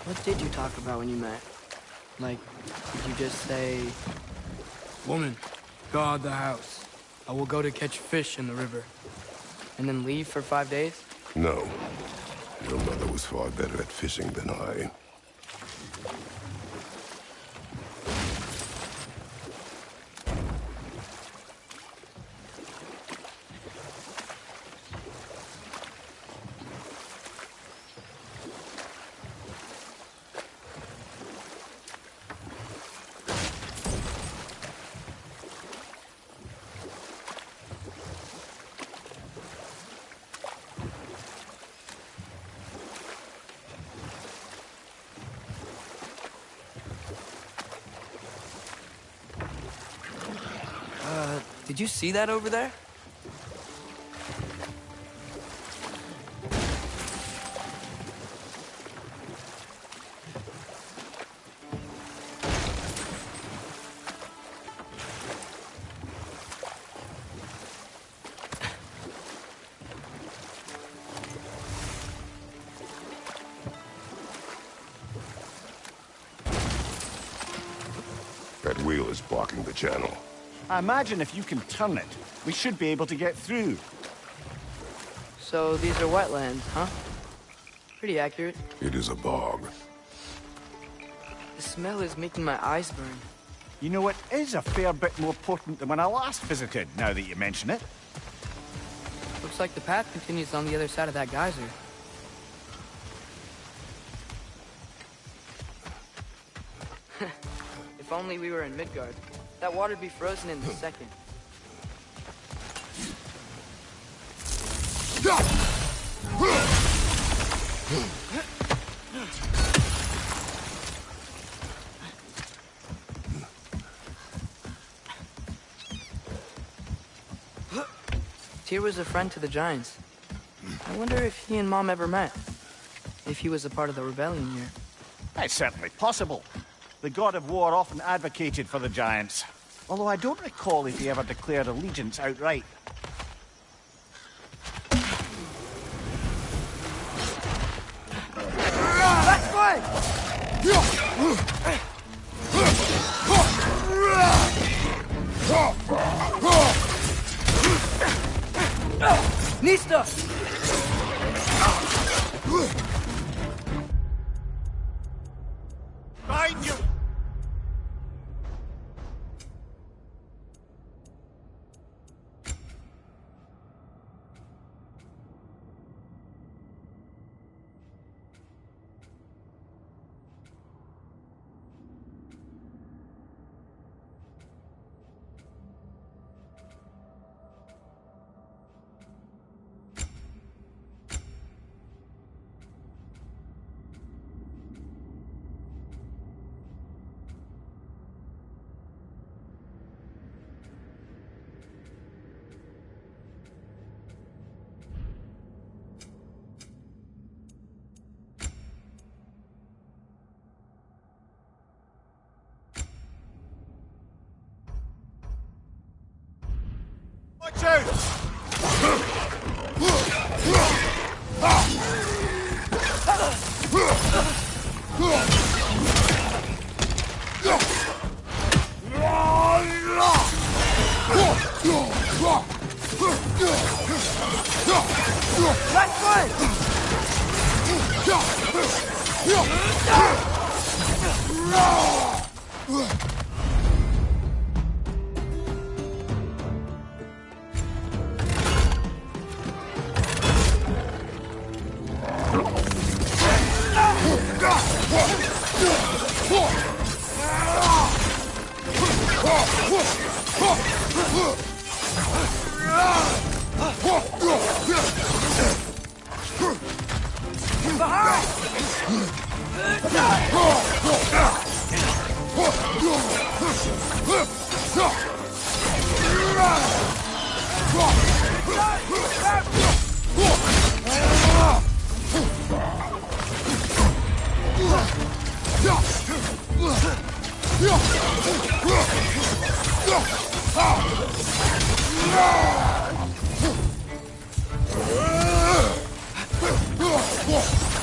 What did you talk about when you met? Like, did you just say... Woman, guard the house. I will go to catch fish in the river. And then leave for 5 days? No. Your mother was far better at fishing than I. Did you see that over there? That wheel is blocking the channel. I imagine if you can turn it, we should be able to get through. So these are wetlands, huh? Pretty accurate. It is a bog. The smell is making my eyes burn. You know, it is a fair bit more potent than when I last visited, now that you mention it. Looks like the path continues on the other side of that geyser. If only we were in Midgard. That water'd be frozen in a second. Tyr was a friend to the Giants. I wonder if he and Mom ever met. If he was a part of the rebellion here. It's certainly possible. The god of war often advocated for the Giants. Although I don't recall if he ever declared allegiance outright. That's right! Nista! Behind you! Watch out! Left foot!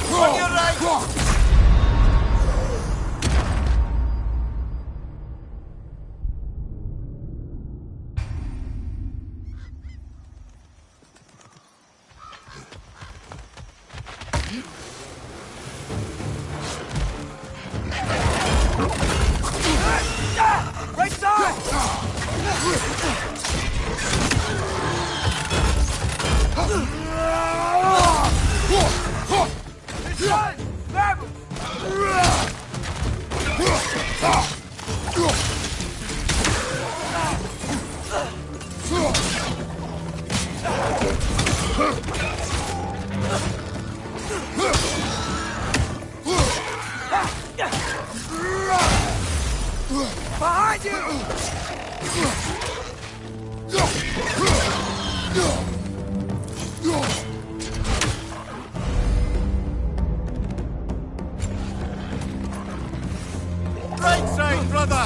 On your right! Right side! This side! Grab him! Behind you! Right side, brother!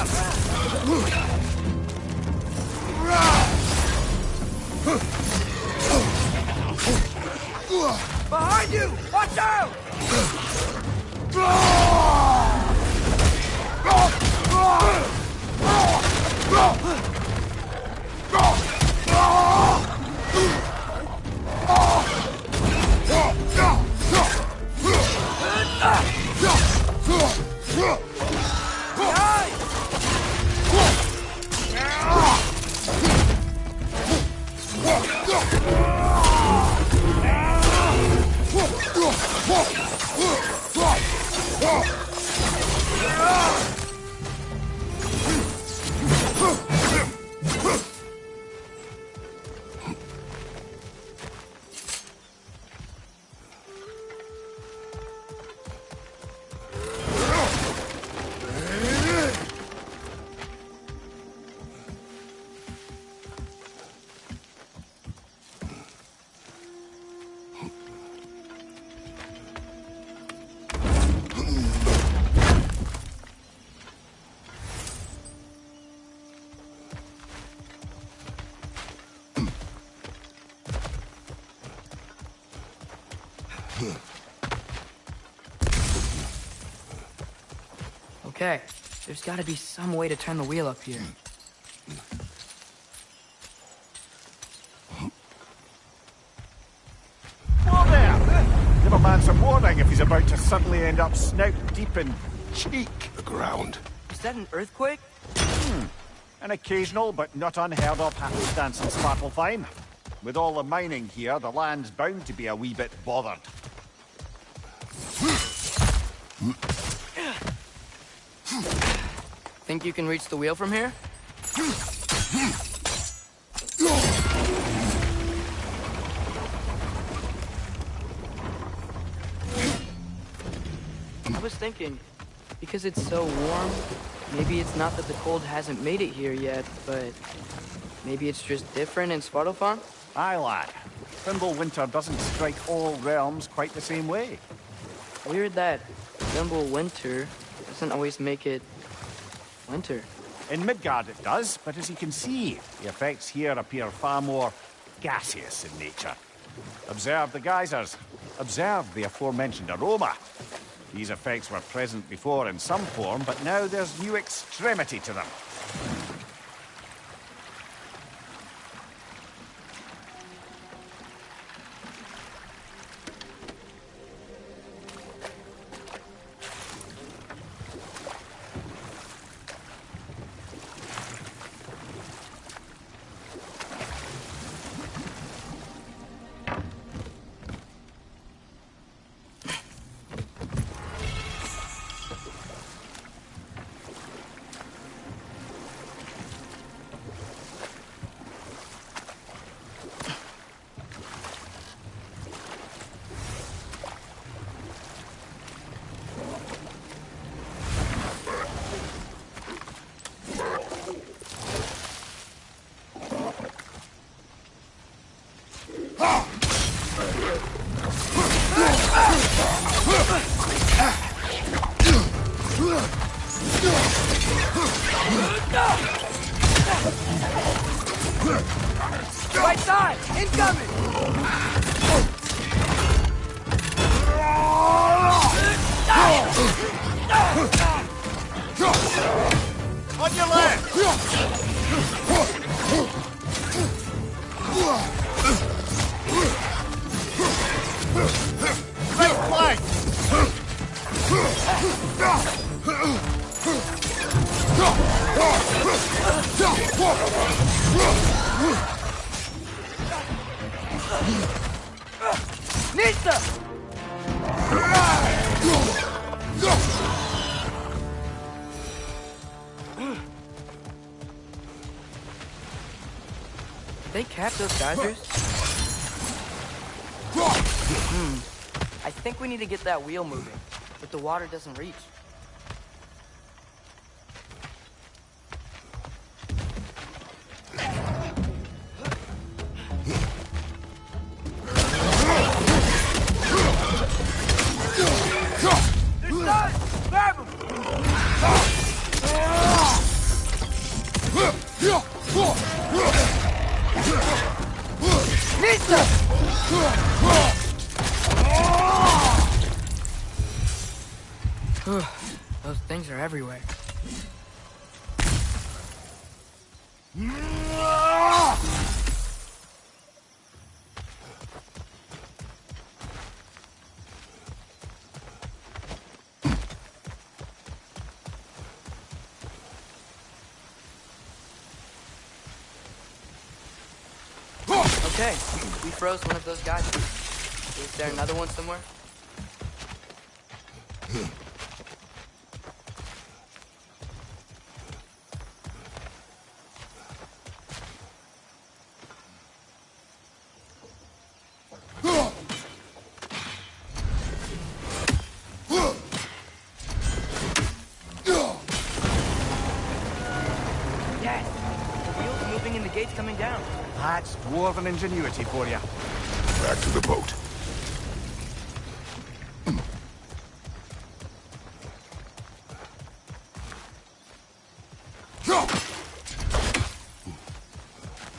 Behind you! Watch out! Okay, there's gotta be some way to turn the wheel up here. Whoa there! Give a man some warning if he's about to suddenly end up snout deep in cheek. The ground. Is that an earthquake? An occasional but not unheard of happenstance in Svartalfheim. With all the mining here, the land's bound to be a wee bit bothered. Think you can reach the wheel from here? I was thinking, because it's so warm, maybe it's not that the cold hasn't made it here yet, but maybe it's just different in Svartalfheim? Aye, lad. Thimble winter doesn't strike all realms quite the same way. Weird that Thimble winter doesn't always make it winter. In Midgard it does, but as you can see, the effects here appear far more gaseous in nature. Observe the geysers. Observe the aforementioned aroma. These effects were present before in some form, but now there's new extremity to them. Right side! Incoming! On your left! Right flank! Nista! They cap those geysers? I think we need to get that wheel moving, but the water doesn't reach. They're done! Grab them! Nista! Those things are everywhere. Okay, we froze one of those guys. Is there another one somewhere? Yes! The wheel's moving and the gate's coming down. That's dwarven ingenuity for you. Back to the boat.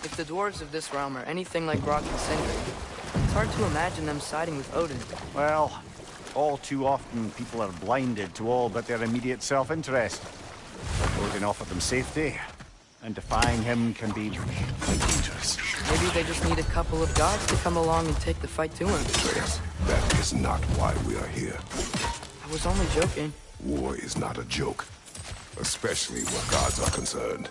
If the dwarves of this realm are anything like Rock and Sindri, it's hard to imagine them siding with Odin. Well, all too often people are blinded to all but their immediate self-interest. Odin offered them safety, and defying him can be quite dangerous. Maybe they just need a couple of gods to come along and take the fight to him. Atreus, that is not why we are here. I was only joking. War is not a joke, especially where gods are concerned.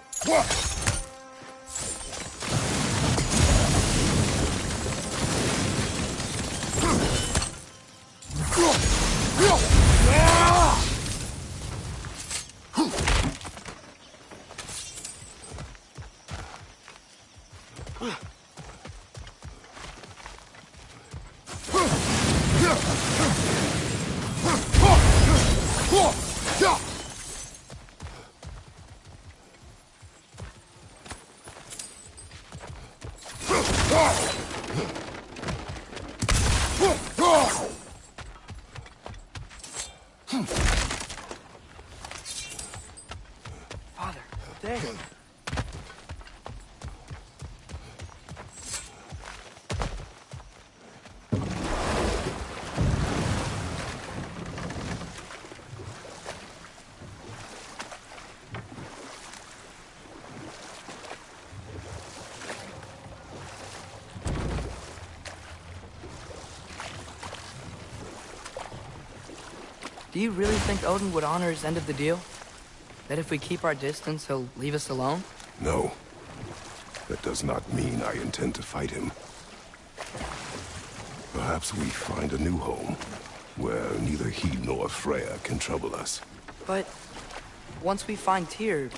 Father, there. Do you really think Odin would honor his end of the deal? That if we keep our distance, he'll leave us alone? No. That does not mean I intend to fight him. Perhaps we find a new home, where neither he nor Freya can trouble us. But once we find Tyr,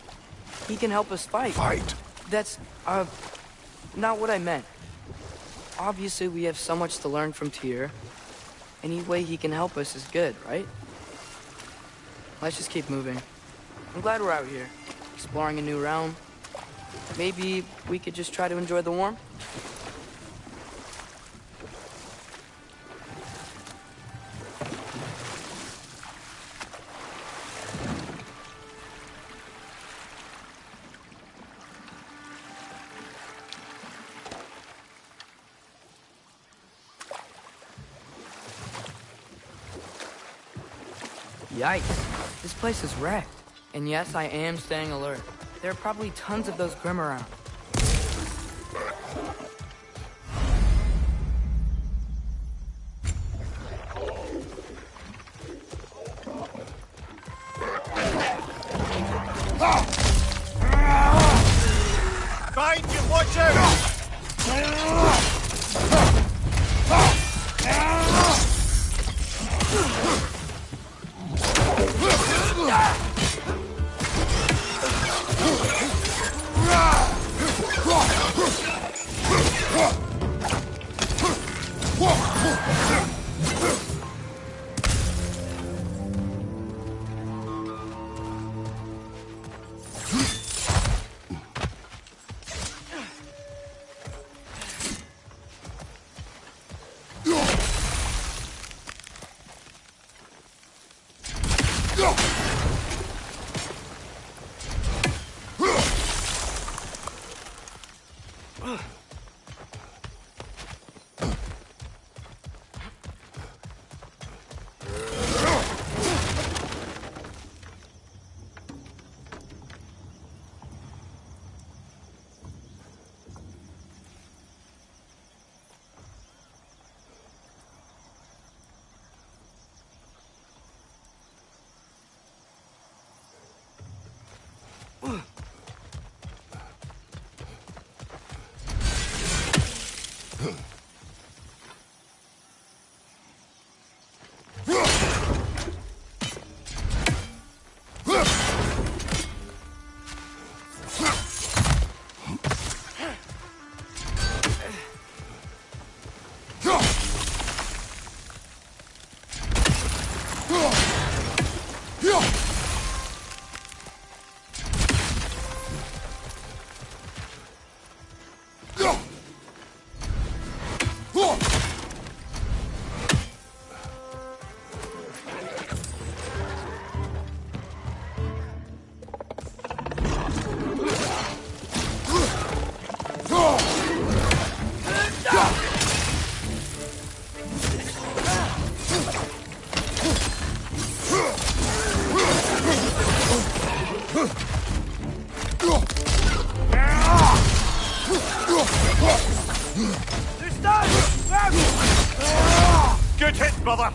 he can help us fight. Fight? That's, not what I meant. Obviously, we have so much to learn from Tyr. Any way he can help us is good, right? Let's just keep moving. I'm glad we're out here, exploring a new realm. Maybe we could just try to enjoy the warmth? Yikes, this place is wrecked. And yes, I am staying alert. There are probably tons of those Grim around. Behind you, watch out! Good hit, brother!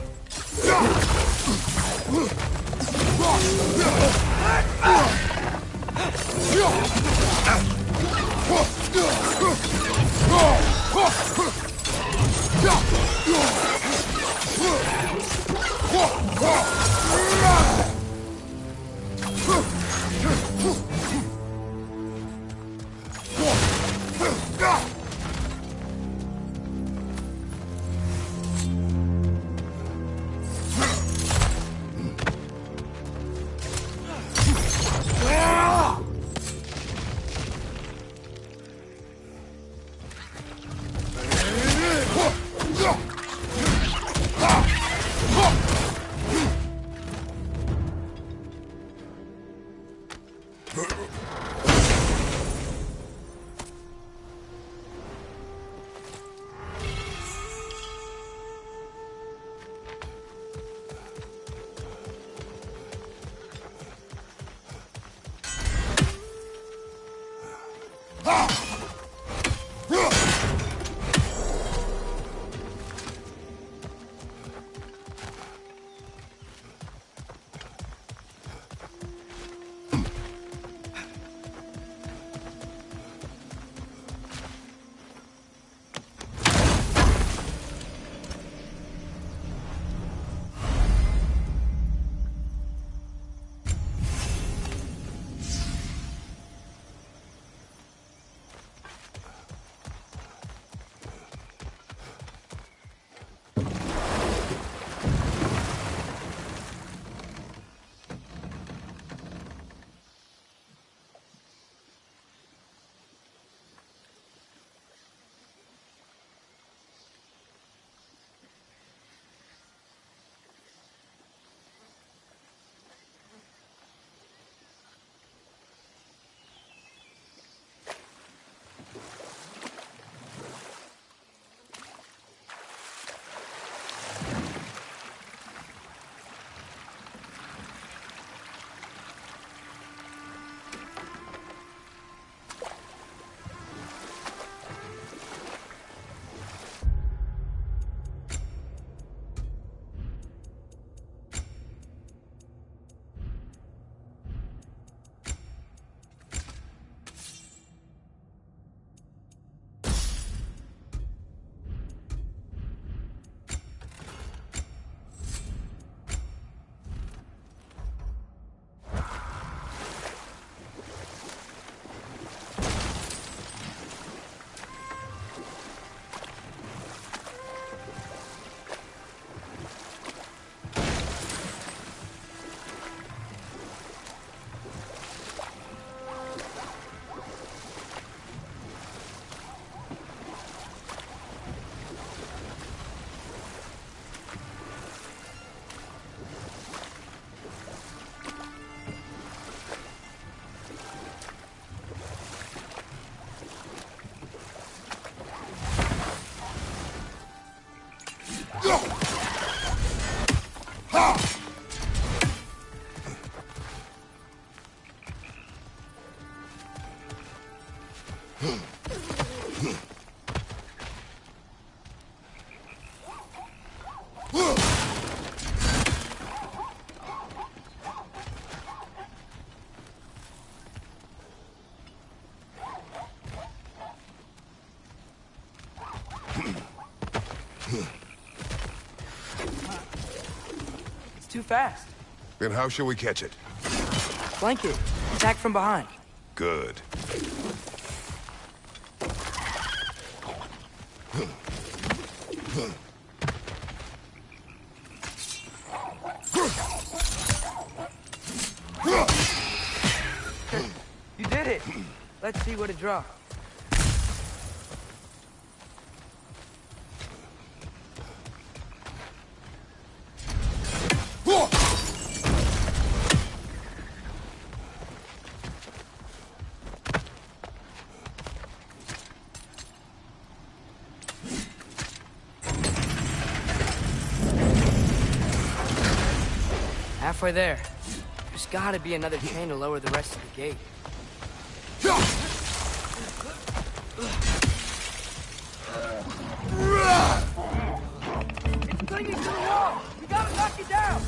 It's too fast. Then how shall we catch it? Flank it. Attack from behind. Good. You did it. Let's see what it draws. Halfway there. There's gotta be another chain to lower the rest of the gate. It's clinging to the wall! We gotta knock it down!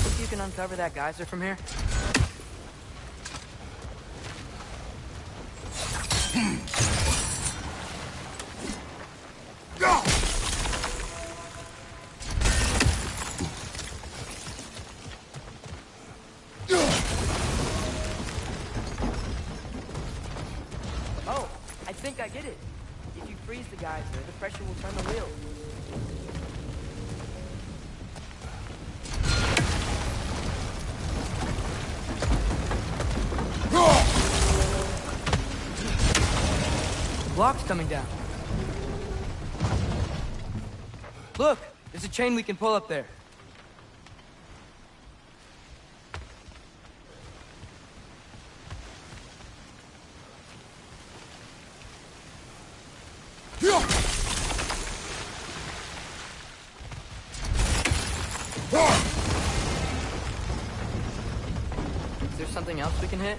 Think you can uncover that geyser from here? Oh, I think I get it. If you freeze the geyser, the pressure will turn the wheel. The block's coming down. Look, there's a chain we can pull up there. Is there something else we can hit?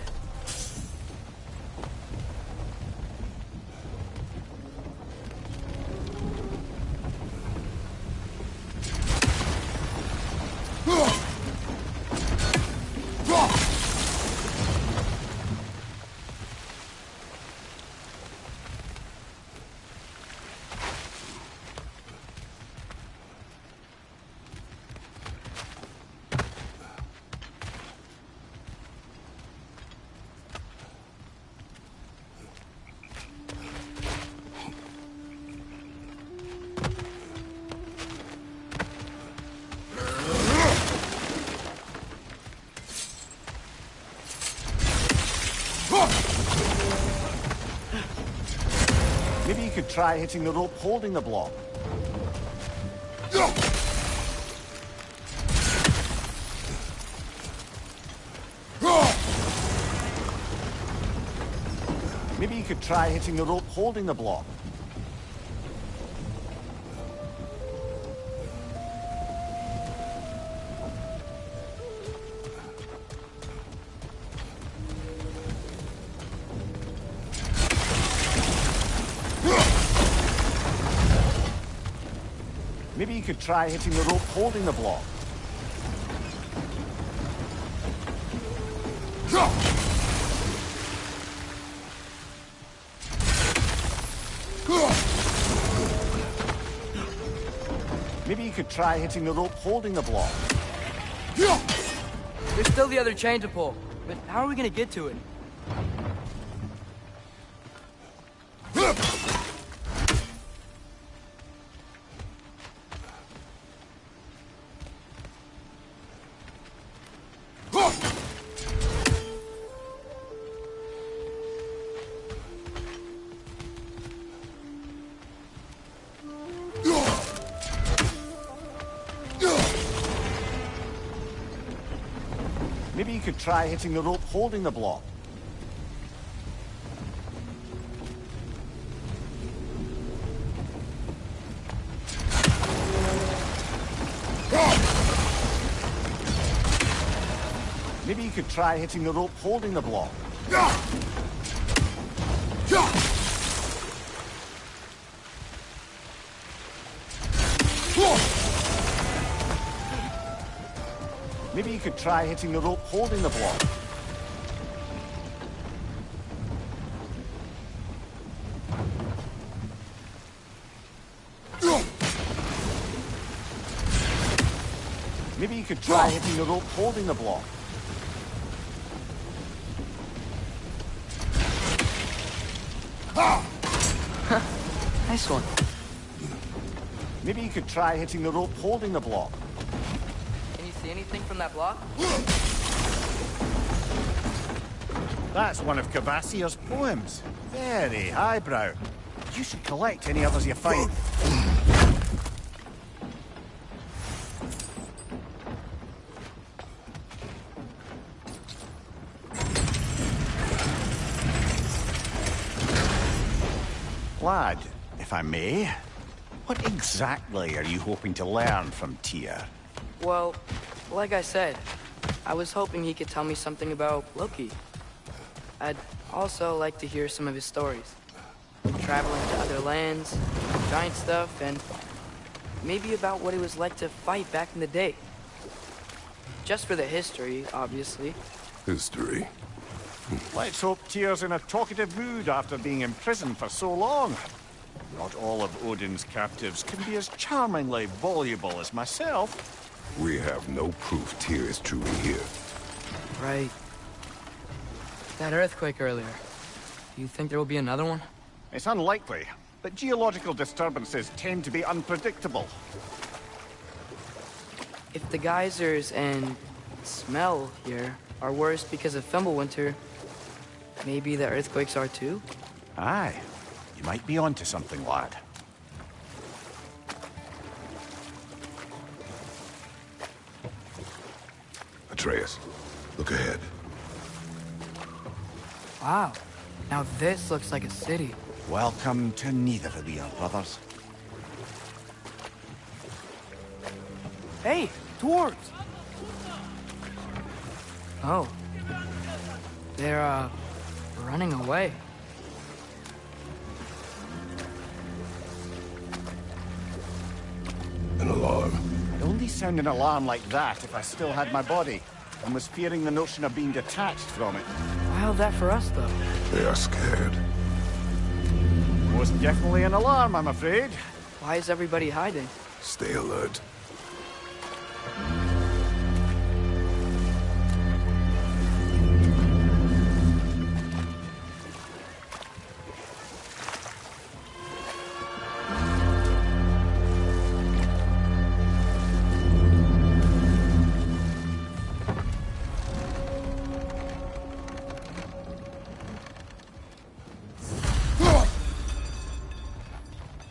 Maybe you could try hitting the rope holding the block. Maybe you could try hitting the rope holding the block. Maybe you could try hitting the rope holding the block. Maybe you could try hitting the rope holding the block. There's still the other chain to pull, but how are we gonna get to it? Maybe you could try hitting the rope holding the block. Maybe you could try hitting the rope holding the block. Maybe you could try hitting the rope holding the block. Maybe you could try hitting the rope holding the block. Nice one. Maybe you could try hitting the rope holding the block. Can you see anything from that block? That's one of Cavassier's poems. Very highbrow. You should collect any others you find. Lad, if I may, what exactly are you hoping to learn from Tyr? Well, like I said, I was hoping he could tell me something about Loki. I'd also like to hear some of his stories. Traveling to other lands, giant stuff, and maybe about what it was like to fight back in the day. Just for the history, obviously. History. Let's hope Tyr's in a talkative mood after being imprisoned for so long. Not all of Odin's captives can be as charmingly voluble as myself. We have no proof Tyr is truly here. Right. That earthquake earlier. Do you think there will be another one? It's unlikely, but geological disturbances tend to be unpredictable. If the geysers and smell here are worse because of Fimbulwinter, maybe the earthquakes are too? Aye, you might be onto something, lad. Atreus, look ahead. Wow. Now this looks like a city. Welcome to Neither, brothers. Hey, dwarves! Oh. They're, running away. An alarm. I'd only sound an alarm like that if I still had my body, and was fearing the notion of being detached from it. How's that for us, though? They are scared. Most definitely an alarm, I'm afraid. Why is everybody hiding? Stay alert.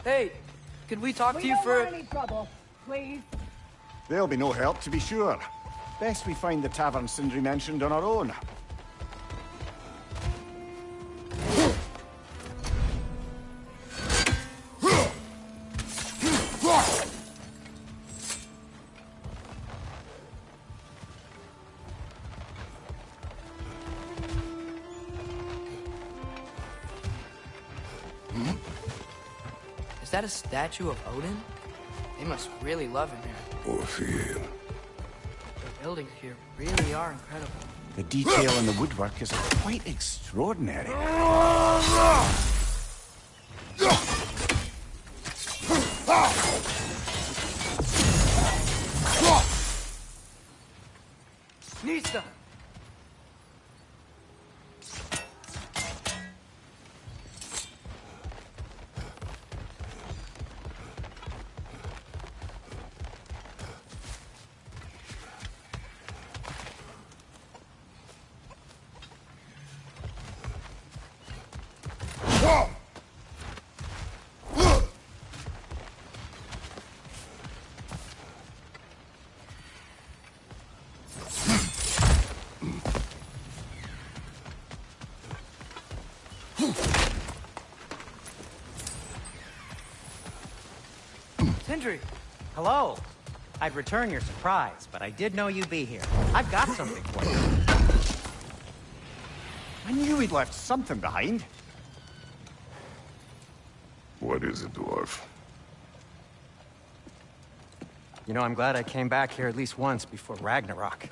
Hey, could we talk to you don't for... want any trouble, please. There'll be no help, to be sure. Best we find the tavern Sindri mentioned on our own. Is that a statue of Odin? They must really love him here. Or fear him. The buildings here really are incredible. The detail in the woodwork is quite extraordinary. Nista! Sindri! Hello. I'd return your surprise, but I did know you'd be here. I've got something for you. I knew he'd left something behind. What is it, dwarf? You know, I'm glad I came back here at least once before Ragnarok.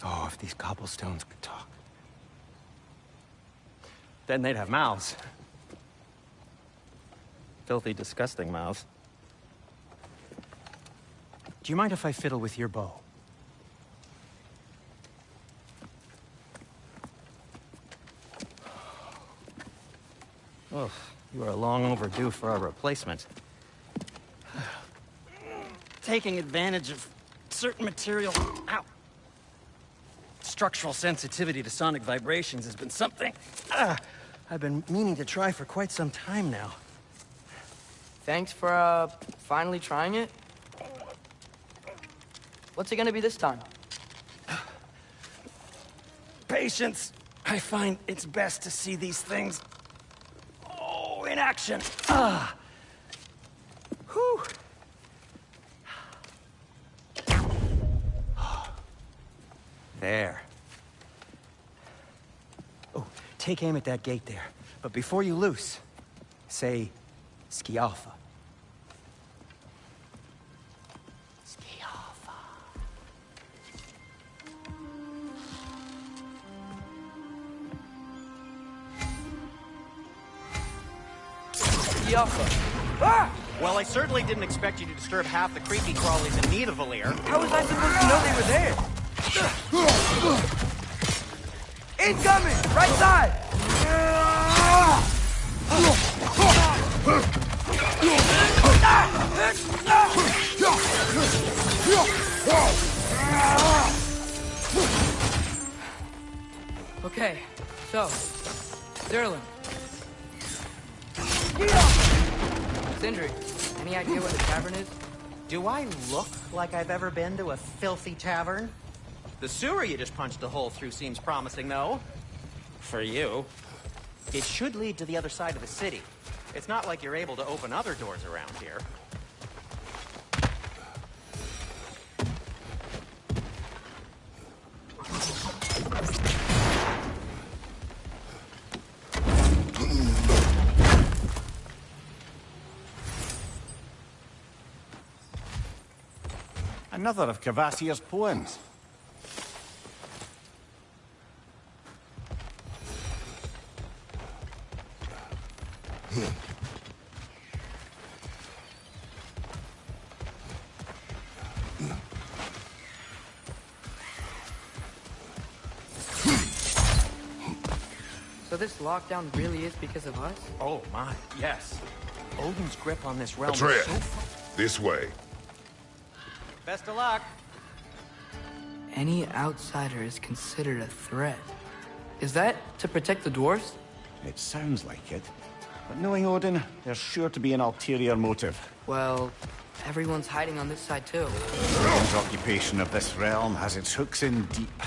Oh, if these cobblestones could talk. Then they'd have mouths. Filthy, disgusting mouths. Do you mind if I fiddle with your bow? Oh, you are long overdue for a replacement. Taking advantage of certain material... Ow! Structural sensitivity to sonic vibrations has been something I've been meaning to try for quite some time now. Thanks for, finally trying it. What's it gonna be this time? Patience. I find it's best to see these things... Oh, in action. Whew. There. Oh, take aim at that gate there. But before you loose, say, Skialfa. Skialfa. Skialfa. Ah! Well, I certainly didn't expect you to disturb half the creepy crawlies in need of a lair. How was I supposed to know they were there? Incoming! Right side! Okay, so, Sterling. Sindri, any idea where the tavern is? Do I look like I've ever been to a filthy tavern? The sewer you just punched a hole through seems promising, though. For you. It should lead to the other side of the city. It's not like you're able to open other doors around here. Another of Kvasir's poems. So this lockdown really is because of us? Oh my, yes. Odin's grip on this realm is Atreus, so... this way. Best of luck. Any outsider is considered a threat. Is that to protect the dwarves? It sounds like it. But knowing Odin, there's sure to be an ulterior motive. Well, everyone's hiding on this side too. Odin's occupation of this realm has its hooks in deep.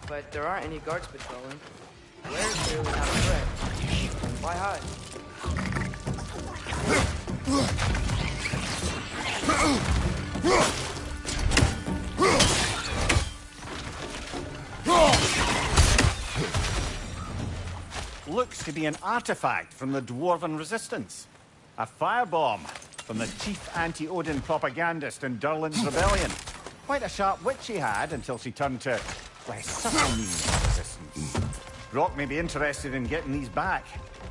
But there aren't any guards patrolling. Where's clearly not a threat? Why hide? Looks to be an artifact from the Dwarven Resistance. A firebomb from the chief anti-Odin propagandist in Durlin's rebellion. Quite a sharp wit she had until she turned to less subtle means of resistance. Brock may be interested in getting these back.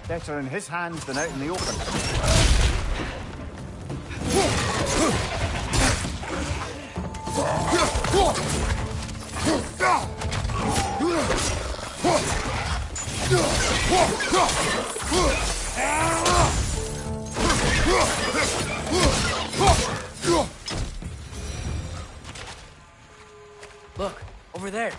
Better in his hands than out in the open. Look, over there.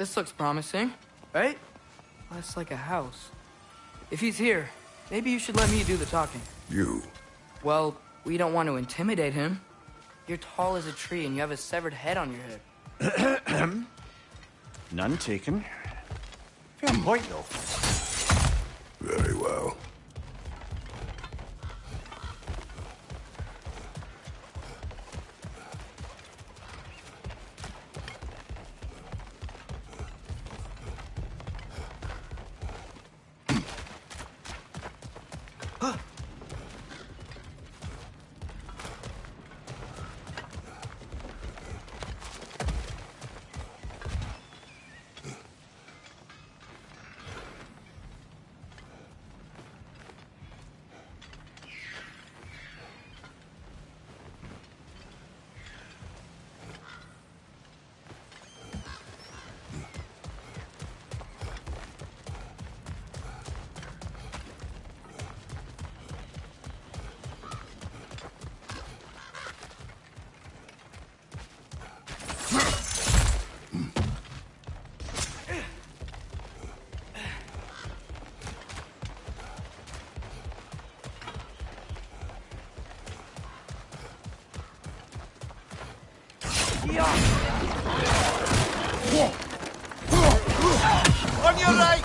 This looks promising, right? Less like a house. If he's here, maybe you should let me do the talking. You? Well, we don't want to intimidate him. You're tall as a tree and you have a severed head on your head. None taken. Fair point, though. Very well. On your right!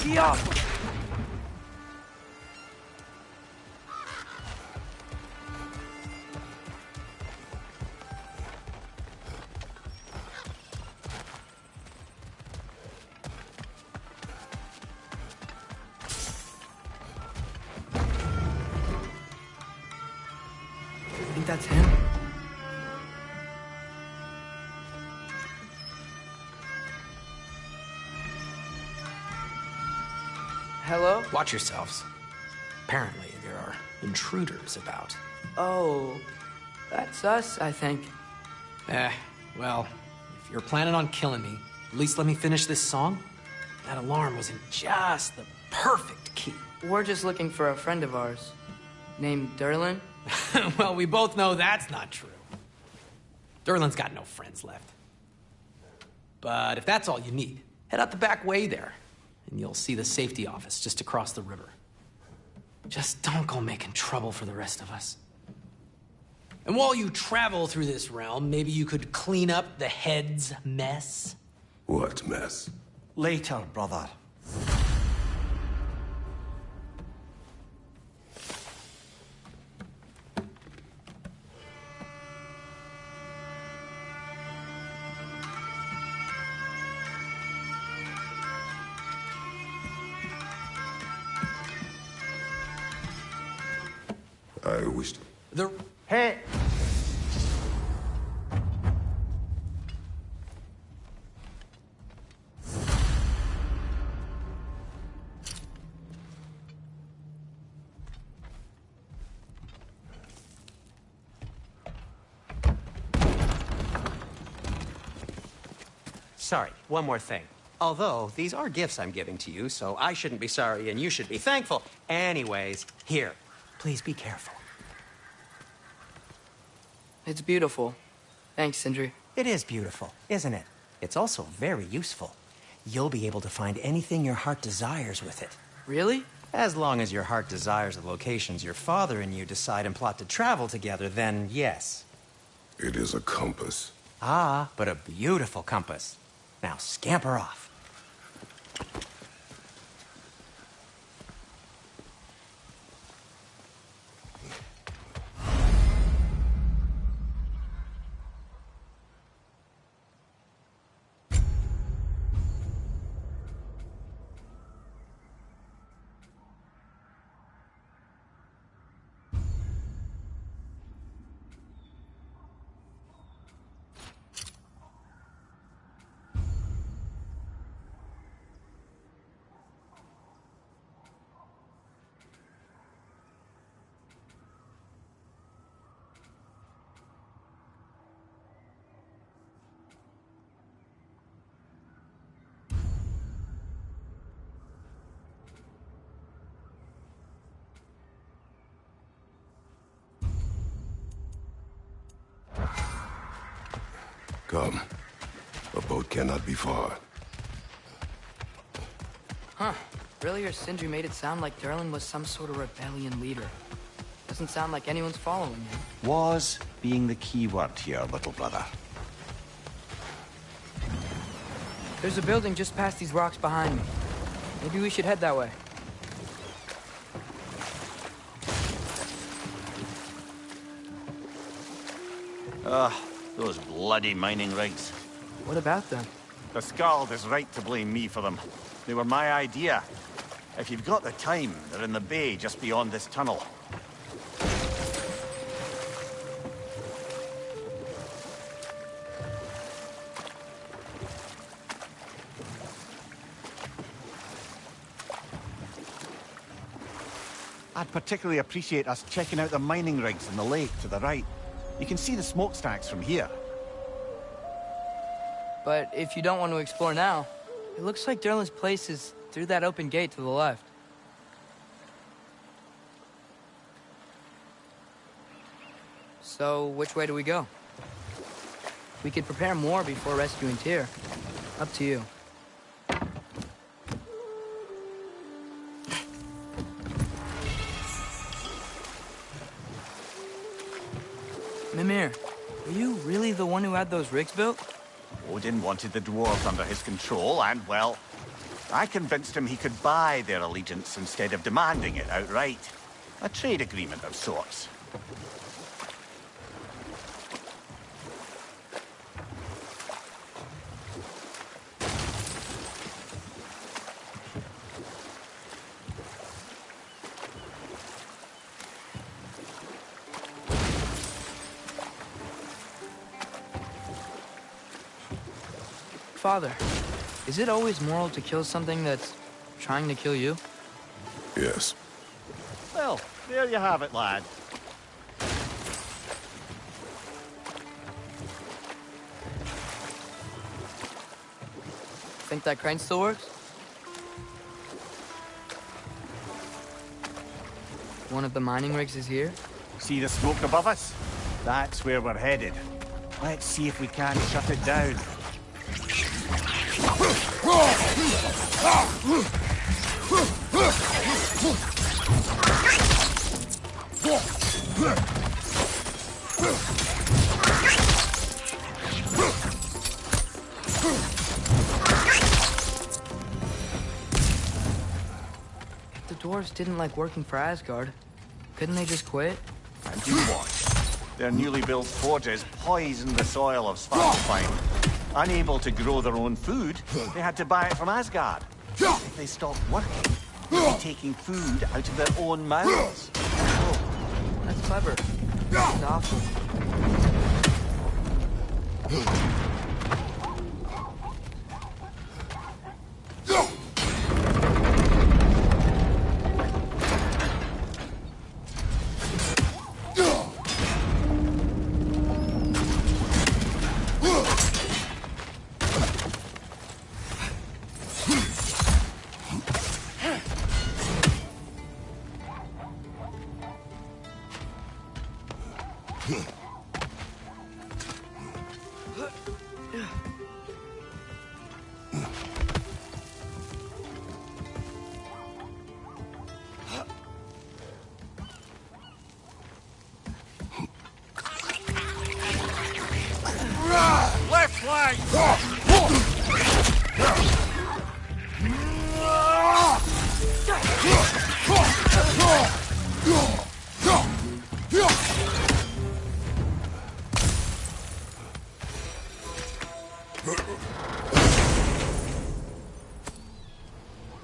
Yeah. Think that's him? Hello? Watch yourselves. Apparently, there are intruders about. Oh, that's us, I think. Well, if you're planning on killing me, at least let me finish this song. That alarm was in just the perfect key. We're just looking for a friend of ours named Derlin. Well, we both know that's not true. Derlin's got no friends left. But if that's all you need, head out the back way there, and you'll see the safety office just across the river. Just don't go making trouble for the rest of us. And while you travel through this realm, maybe you could clean up the head's mess? What mess? Later, brother. I wished. Hey! Sorry, one more thing. Although, these are gifts I'm giving to you, so I shouldn't be sorry and you should be thankful. Anyways, here, please be careful. It's beautiful. Thanks, Sindri. It is beautiful, isn't it? It's also very useful. You'll be able to find anything your heart desires with it. Really? As long as your heart desires the locations your father and you decide and plot to travel together, then yes. It is a compass. Ah, but a beautiful compass. Now scamper off. Come. A boat cannot be far. Huh. Earlier, Sindri made it sound like Durlin was some sort of rebellion leader. Doesn't sound like anyone's following him. Was being the key word here, little brother. There's a building just past these rocks behind me. Maybe we should head that way. Those bloody mining rigs. What about them? The Skald is right to blame me for them. They were my idea. If you've got the time, they're in the bay just beyond this tunnel. I'd particularly appreciate us checking out the mining rigs in the lake to the right. You can see the smokestacks from here. But if you don't want to explore now, it looks like Durlin's place is through that open gate to the left. So, which way do we go? We could prepare more before rescuing Tyr. Up to you. Mimir, are you really the one who had those rigs built? Odin wanted the dwarves under his control, and, well, I convinced him he could buy their allegiance instead of demanding it outright. A trade agreement of sorts. Father, is it always moral to kill something that's trying to kill you? Yes. Well, there you have it, lad. Think that crane still works? One of the mining rigs is here? See the smoke above us? That's where we're headed. Let's see if we can shut it down. If the dwarves didn't like working for Asgard, couldn't they just quit? And you watch. Their newly built forges poisoned the soil of Svartalfheim. Unable to grow their own food, they had to buy it from Asgard. If they stopped working, they'd be taking food out of their own mouths. Oh, that's clever. It's awful.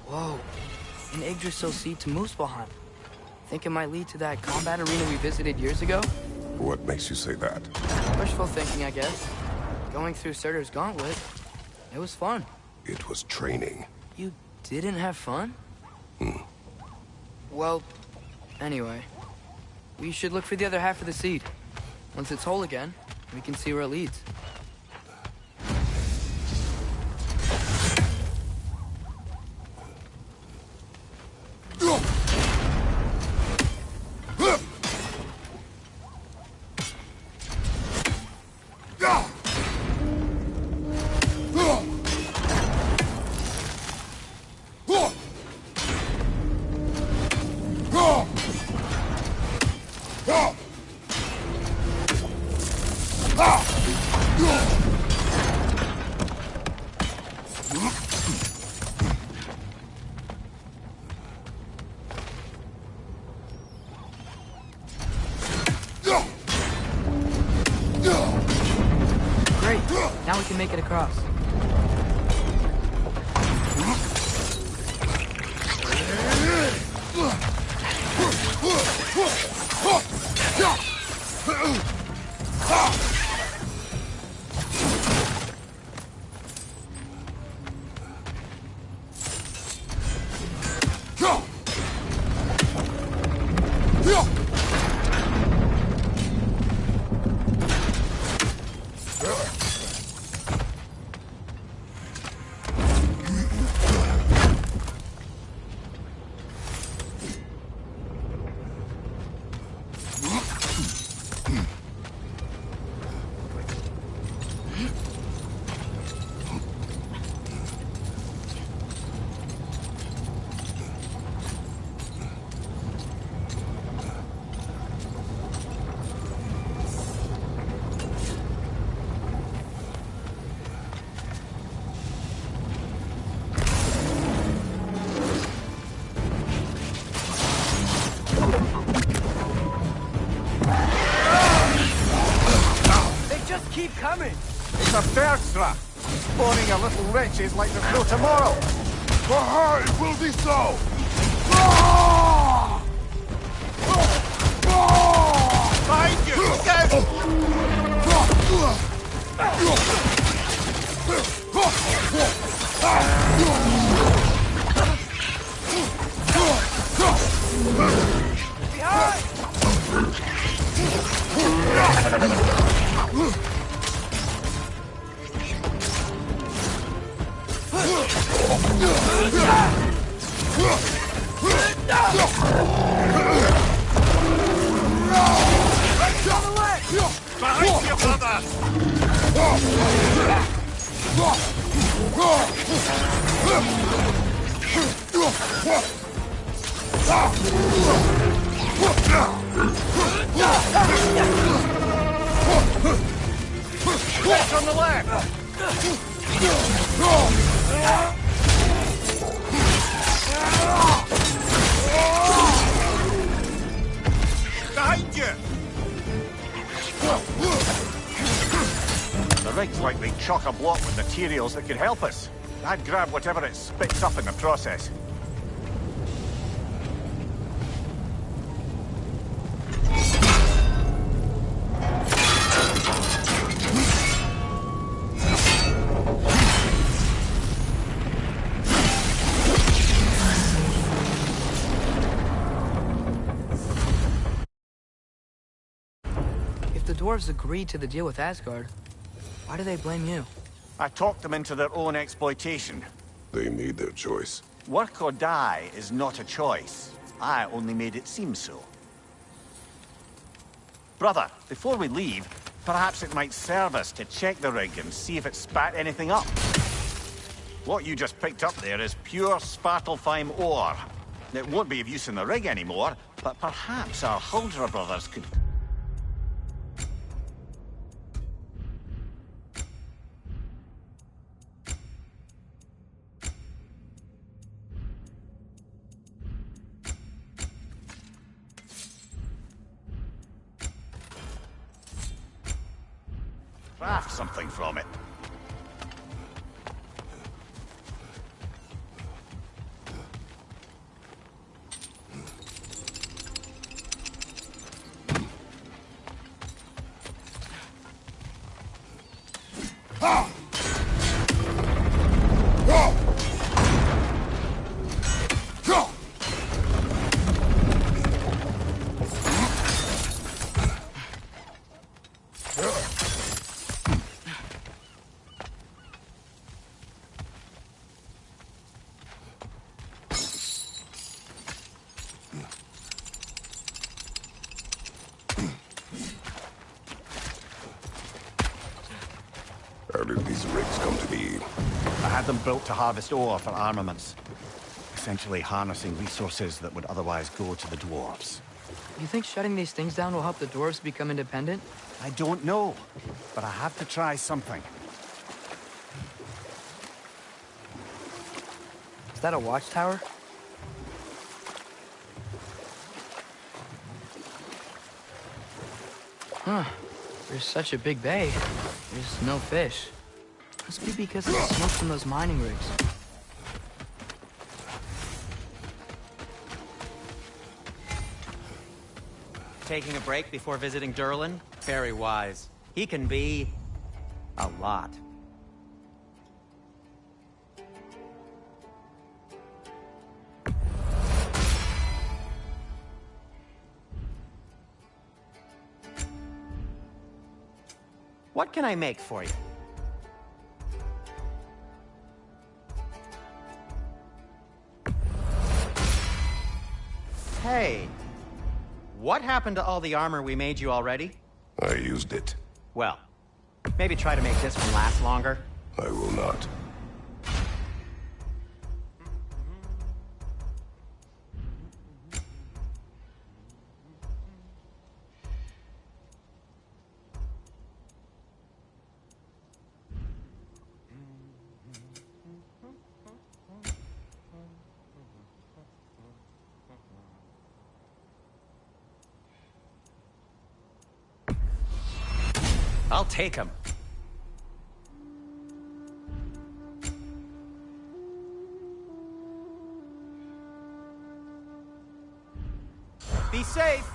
Whoa, an Yggdrasil seed to Muspelheim. Think it might lead to that combat arena we visited years ago? What makes you say that? Wishful thinking, I guess. Going through Surtur's gauntlet, it was fun. It was training. You didn't have fun? Well, anyway, we should look for the other half of the seed. Once it's whole again, we can see where it leads. Great, now we can make it across. Keep coming! It's a thirst trap. Spawning a little wretches like there's no tomorrow. For her, it will be so! Behind you! Behind you, brother! Left on the left! Behind you! The rig's likely chock-a-block with materials that could help us. I'd grab whatever it spits up in the process. If the dwarves agreed to the deal with Asgard, why do they blame you? I talked them into their own exploitation. They made their choice. Work or die is not a choice. I only made it seem so. Brother, before we leave, perhaps it might serve us to check the rig and see if it spat anything up. What you just picked up there is pure Svartalfheim ore. It won't be of use in the rig anymore, but perhaps our Huldra brothers could... craft something from it. How did these rigs come to be? I had them built to harvest ore for armaments. Essentially harnessing resources that would otherwise go to the dwarves. You think shutting these things down will help the dwarves become independent? I don't know, but I have to try something. Is that a watchtower? Huh. There's such a big bay. There's no fish. Must be because of the smoke from those mining rigs. Taking a break before visiting Durlin? Very wise. He can be... a lot. What can I make for you? Hey, what happened to all the armor we made you already? I used it. Well, maybe try to make this one last longer. I will not. I'll take him. Be safe.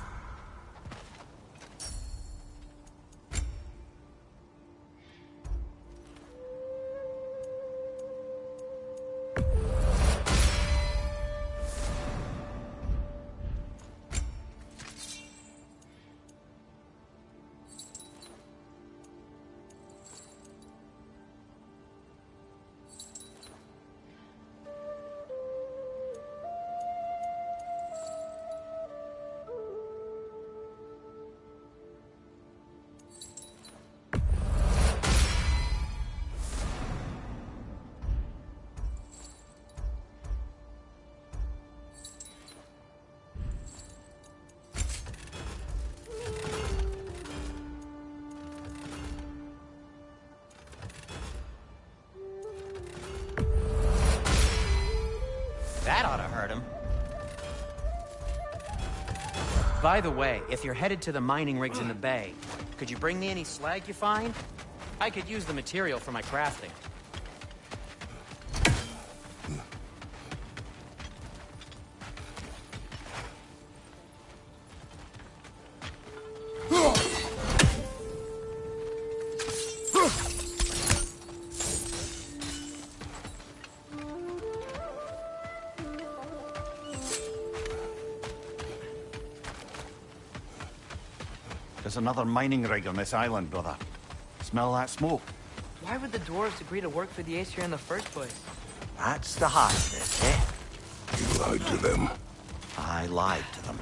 That ought to hurt him. By the way, if you're headed to the mining rigs in the bay, could you bring me any slag you find? I could use the material for my crafting. There's another mining rig on this island, brother. Smell that smoke? Why would the dwarves agree to work for the Aesir in the first place? That's the heart of this, eh? You lied to them. I lied to them.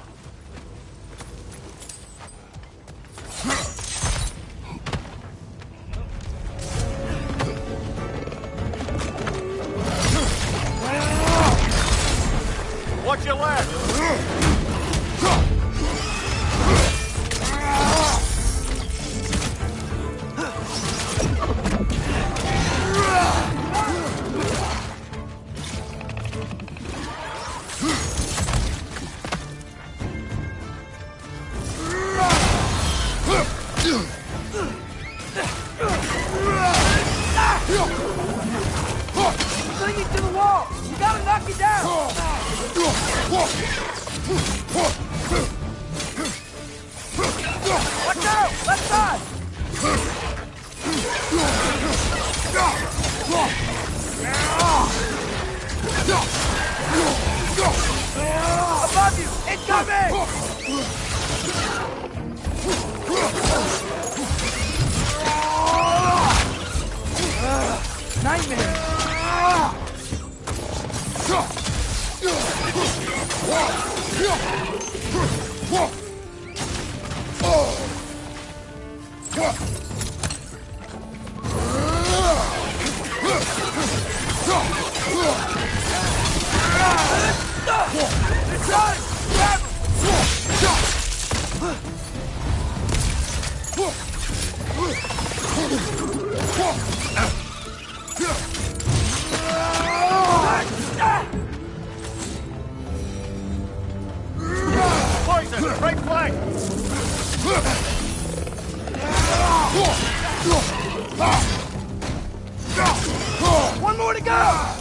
Watch your left! knock it down! Watch out! Left side! Above you! Incoming! Nightmare! Poison! Right flank! One more to go!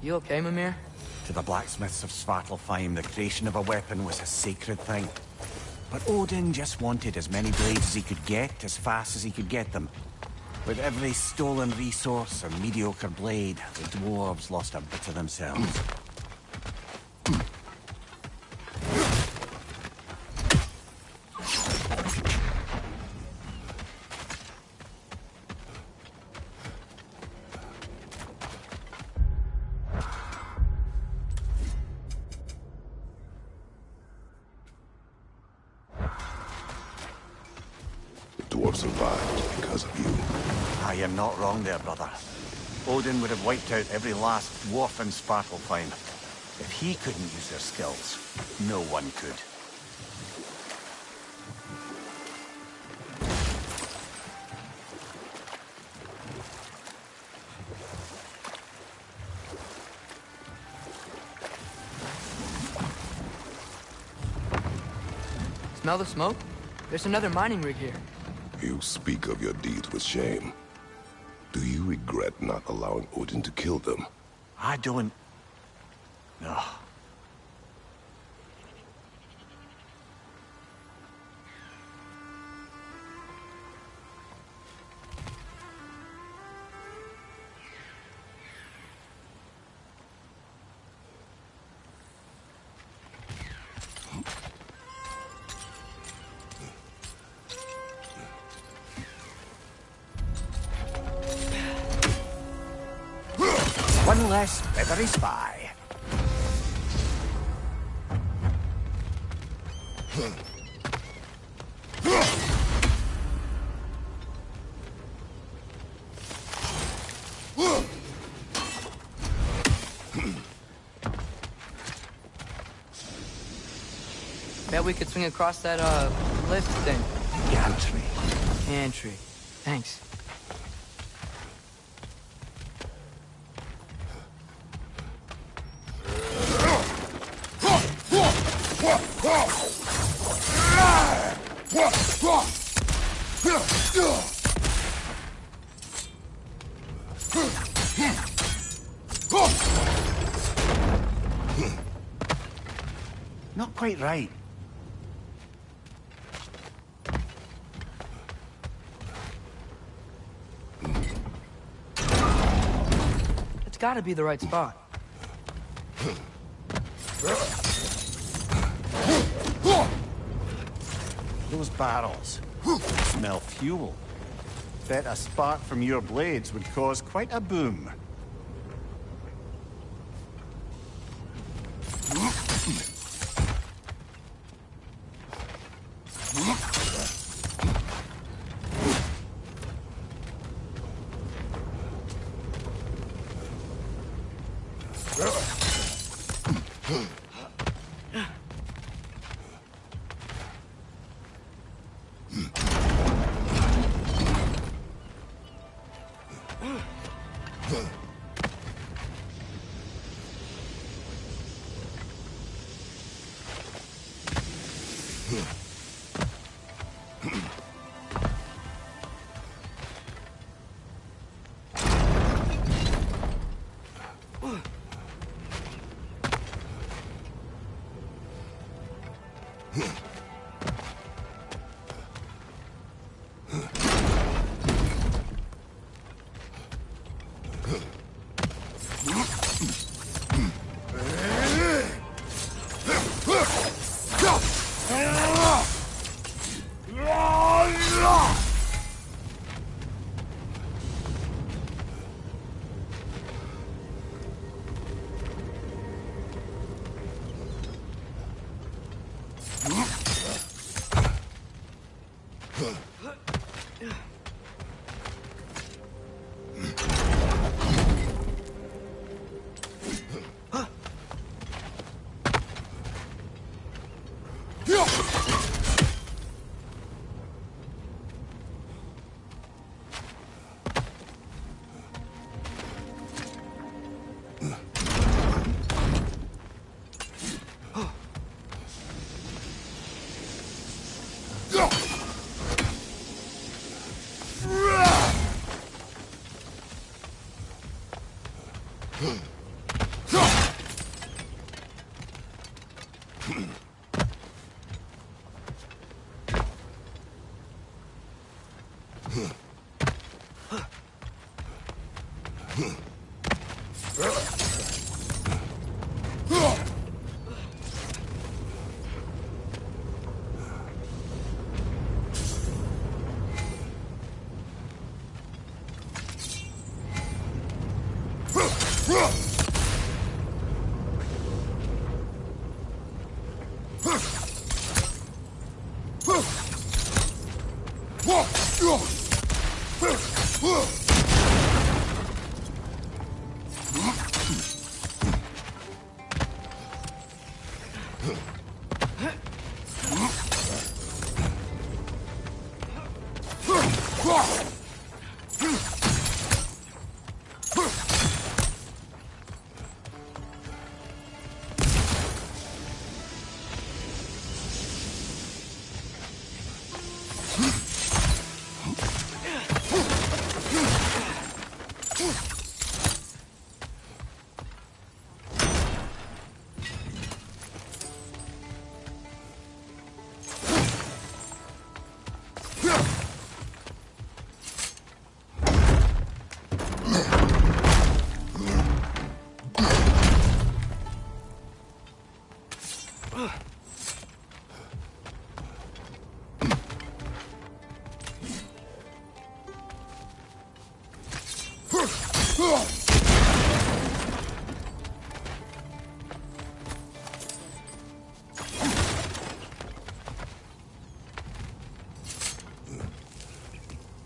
You okay, Mimir? To the blacksmiths of Svartalfheim, the creation of a weapon was a sacred thing. But Odin just wanted as many blades as he could get, as fast as he could get them. With every stolen resource or mediocre blade, the dwarves lost a bit of themselves. Dwarf survived because of you. I am not wrong there, brother. Odin would have wiped out every last dwarf in Svartalfheim. If he couldn't use their skills, no one could. Smell the smoke? There's another mining rig here. You speak of your deeds with shame. Do you regret not allowing Odin to kill them? I don't... No. One less feathery spy. Bet we could swing across that, lift thing. Gantry. Gantry. Thanks. Not quite right. It's gotta be the right spot. Those barrels smell fuel. Bet a spark from your blades would cause quite a boom.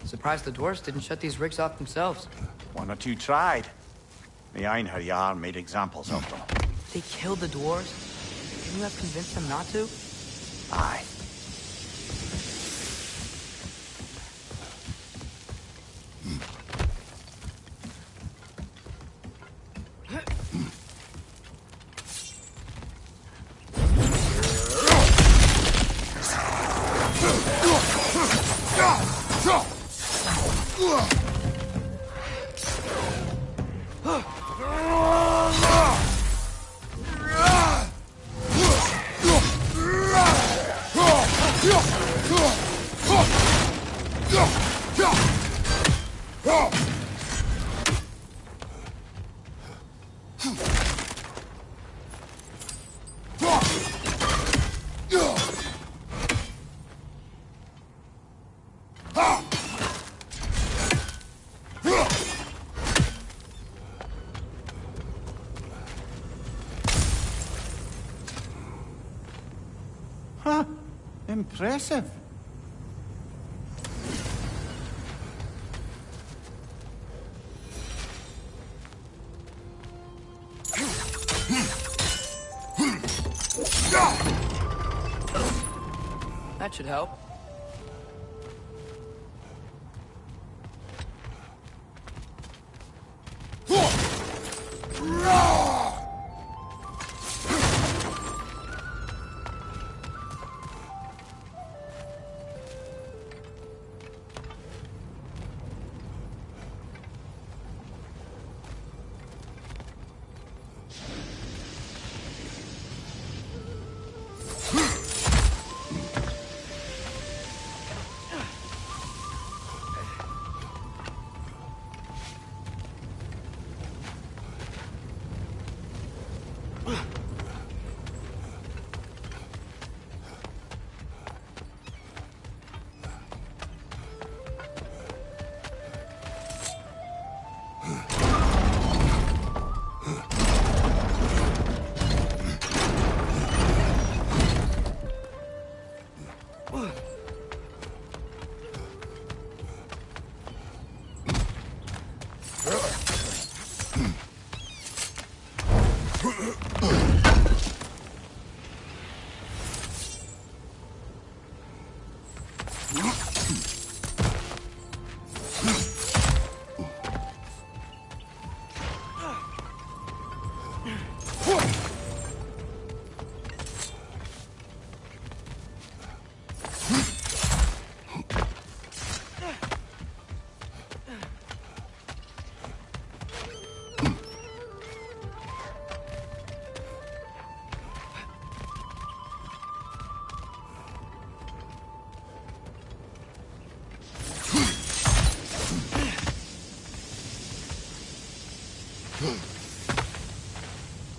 Surprised the dwarves didn't shut these rigs off themselves. One or two tried. The Einherjar made examples of them. They killed the dwarves? Couldn't you have convinced them not to? Aye. Huh. Impressive. That should help.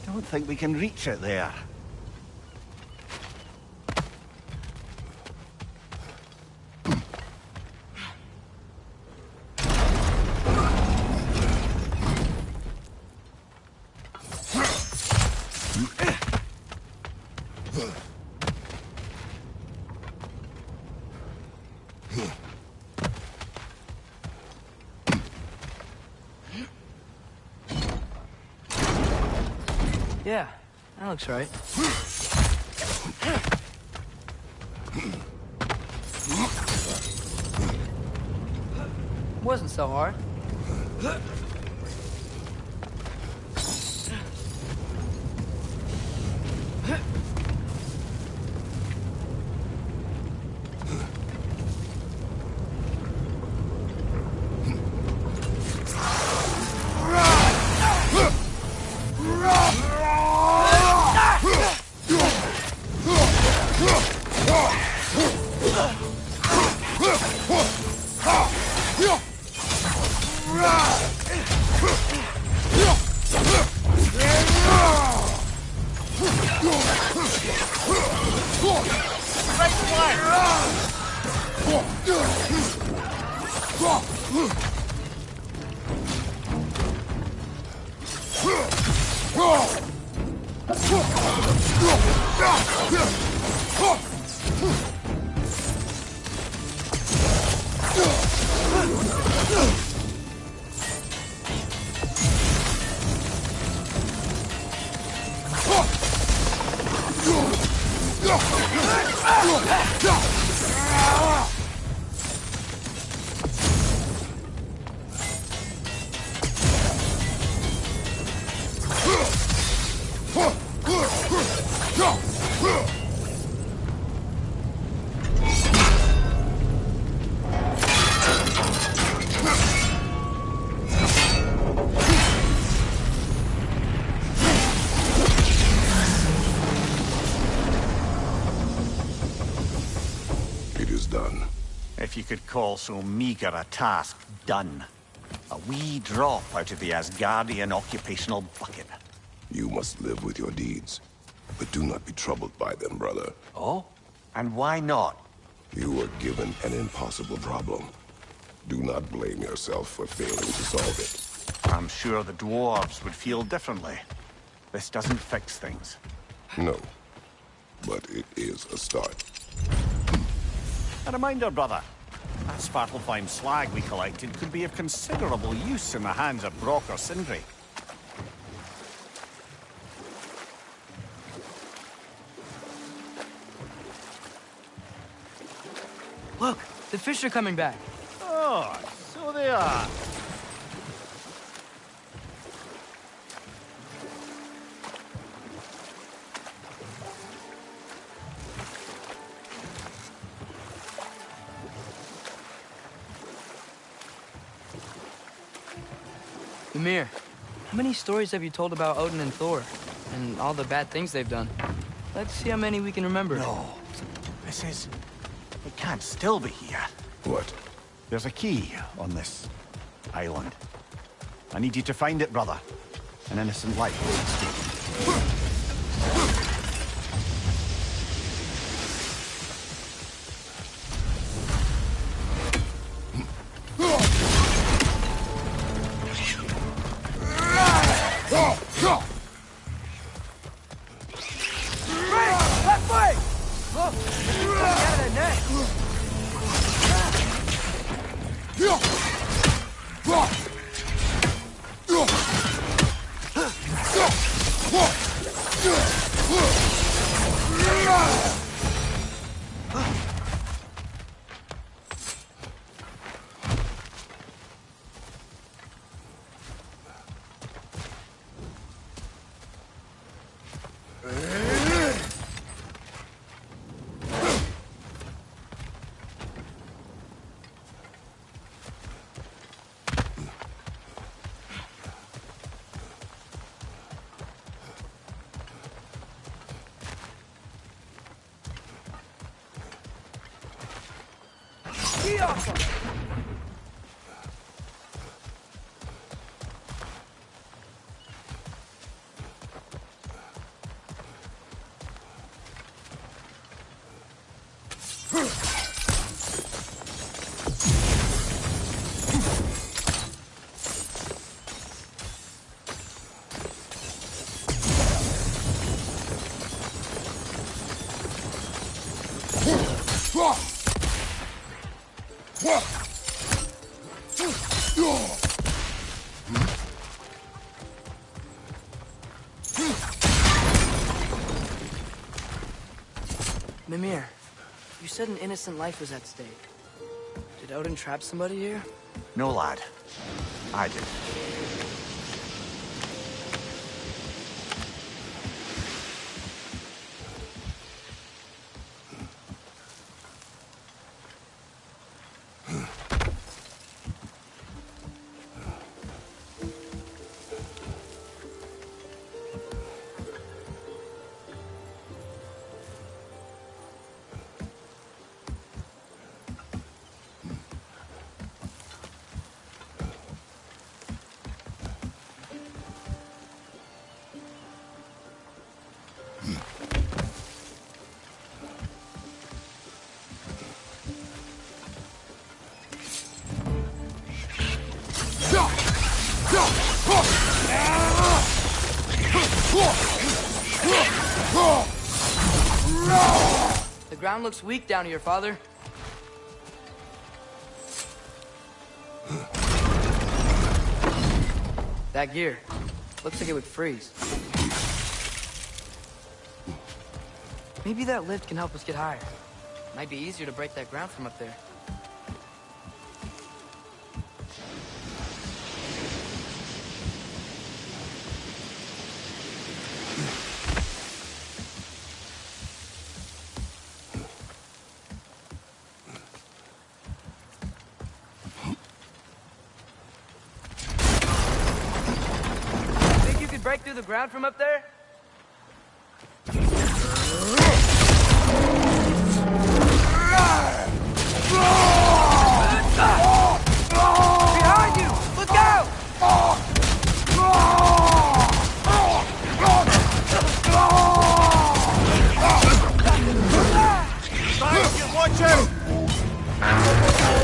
Don't think we can reach it there. Yeah, that looks right. Wasn't so hard. It is done. If you could call so meager a task done. A wee drop out of the Asgardian occupational bucket. You must live with your deeds, but do not be troubled by them, brother. Oh? And why not? You were given an impossible problem. Do not blame yourself for failing to solve it. I'm sure the dwarves would feel differently. This doesn't fix things. No, but it is a start. A reminder, brother. That Svartalfheim slag we collected could be of considerable use in the hands of Brock or Sindri. Look, the fish are coming back. Oh, so they are. Ymir, how many stories have you told about Odin and Thor? And all the bad things they've done? Let's see how many we can remember. No. This is... It can't still be here. What? There's a key on this island. I need you to find it, brother. An innocent life is at stake. Mimir, you said an innocent life was at stake. Did Odin trap somebody here? No, lad. I did. The ground looks weak down here, Father. That gear. Looks like it would freeze. Maybe that lift can help us get higher. Might be easier to break that ground from up there. Think you could break through the ground from up there? Behind you! Look out! Guys, watch out! Behind you! Look out!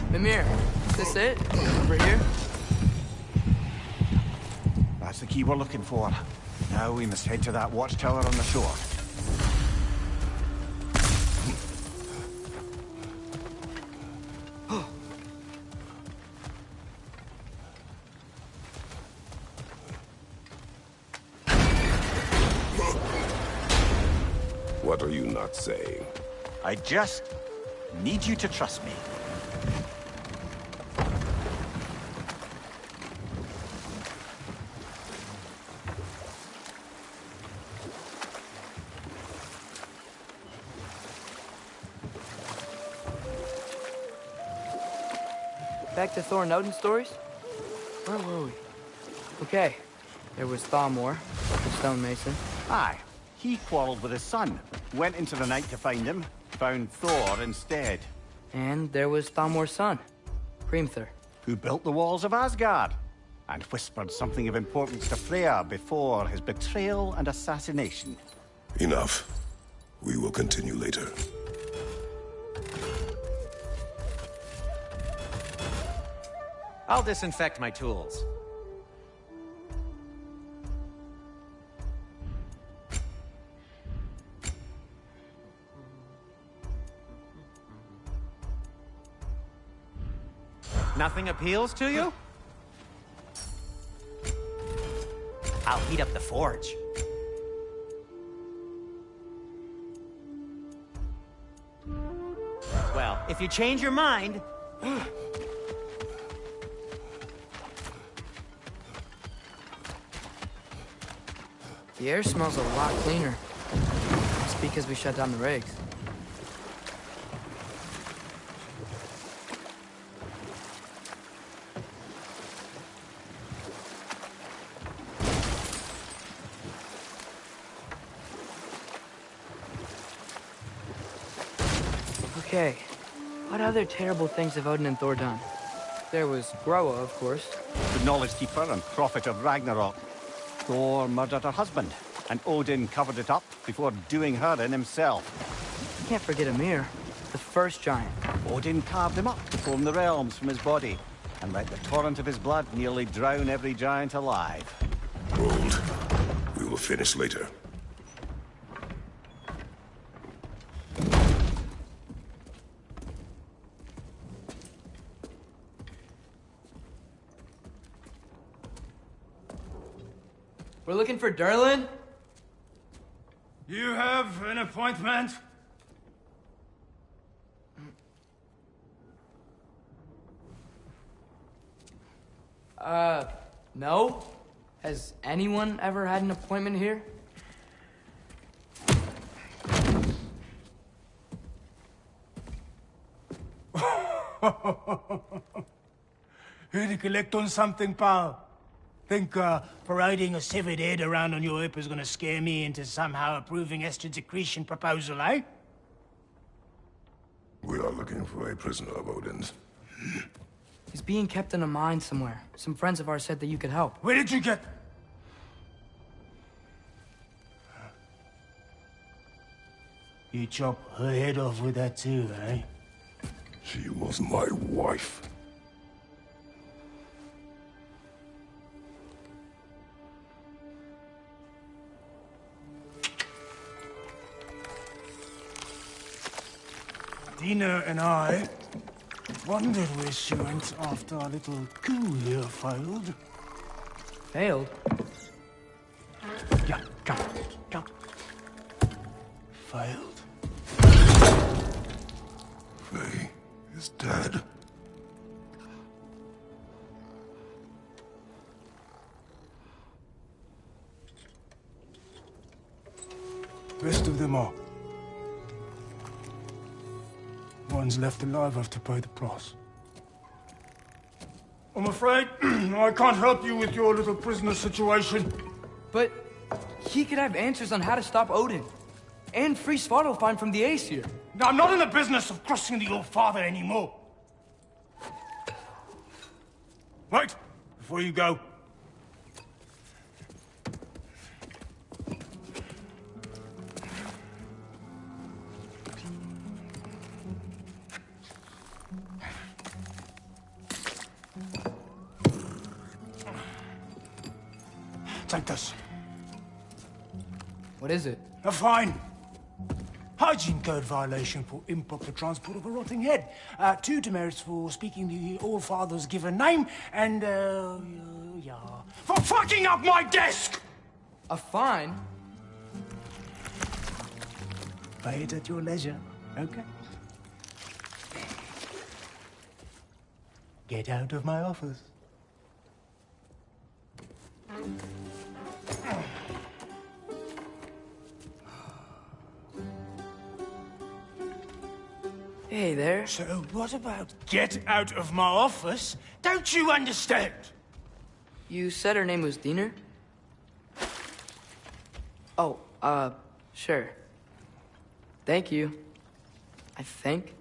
Mimir, is this it? Over here? That's the key we're looking for. Now we must head to that watchtower on the shore. What are you not saying? I just need you to trust me. Back to Thor and Odin stories? Where were we? Okay. There was Thalmor, the stonemason. Aye. He quarreled with his son, went into the night to find him, found Thor instead. And there was Thalmor's son, Hrimthur. Who built the walls of Asgard, and whispered something of importance to Freya before his betrayal and assassination. Enough. We will continue later. I'll disinfect my tools. Nothing appeals to you? I'll heat up the forge. Well, if you change your mind... The air smells a lot cleaner. It's because we shut down the rigs. Okay, what other terrible things have Odin and Thor done? There was Groa, of course. The knowledge keeper and prophet of Ragnarok. Thor murdered her husband, and Odin covered it up before doing her in himself. Can't forget Ymir, the first giant. Odin carved him up to form the realms from his body, and let the torrent of his blood nearly drown every giant alive. Hold. We will finish later. We're looking for Durlin? You have an appointment? No. Has anyone ever had an appointment here? Here to collect on something, pal? Think, parading a severed head around on your hip is gonna scare me into somehow approving Estrid's accretion proposal, eh? We are looking for a prisoner of Odin's. He's being kept in a mine somewhere. Some friends of ours said that you could help. Where did you get... You chop her head off with that too, eh? She was my wife. Dina and I wondered where she went after our little coup here failed. Failed? Yeah, come. Failed. Faye is dead. Rest of them are. One's left alive have to pay the price. I'm afraid I can't help you with your little prisoner situation. But he could have answers on how to stop Odin. And free Svartalfheim from the Aesir. Now, I'm not in the business of crossing the old father anymore. Wait, before you go. Take this. What is it? A fine. Hygiene code violation for improper transport of a rotting head. 2 demerits for speaking the All-Father's given name, and, yeah... For fucking up my desk! A fine? Pay it at your leisure, okay? Get out of my office. Hey there. So what about get out of my office? Don't you understand? You said her name was Diener? Oh, sure. Thank you. I think.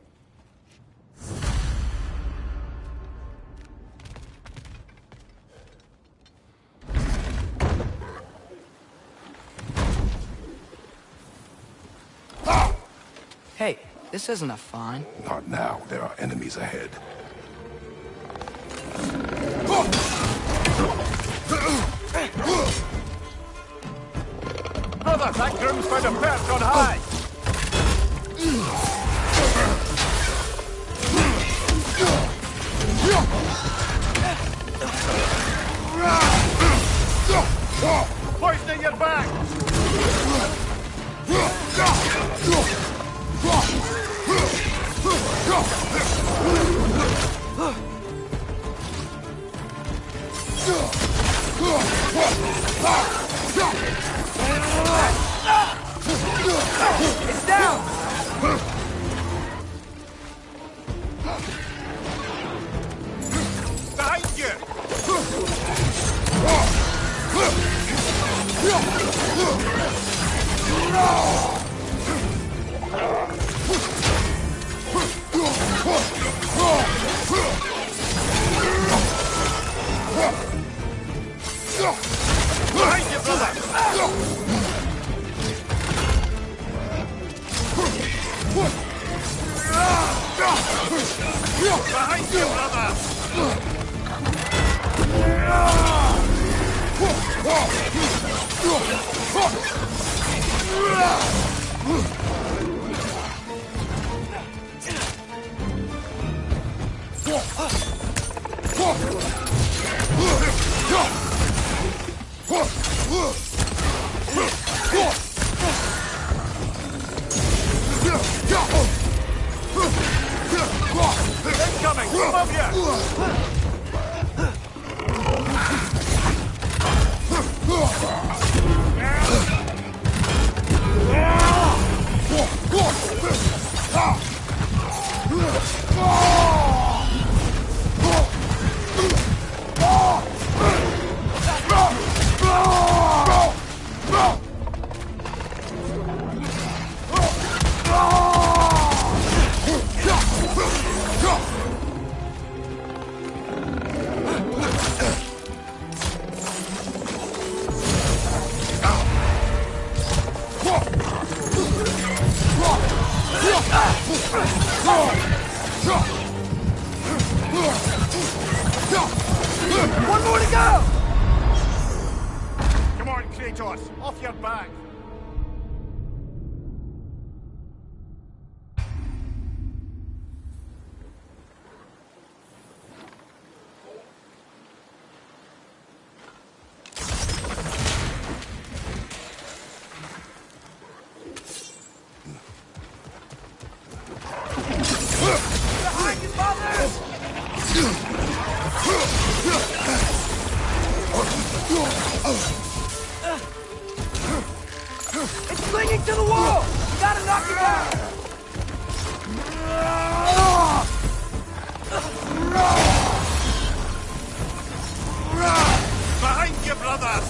Hey, this isn't a fine. Not now. There are enemies ahead. Brother, that groom's found a perch on high! Poisoning your back! It's down! Behind you! of you! One more to go! Come on, Kratos, off your back! It's clinging to the wall! You gotta knock it down! Behind you, brother!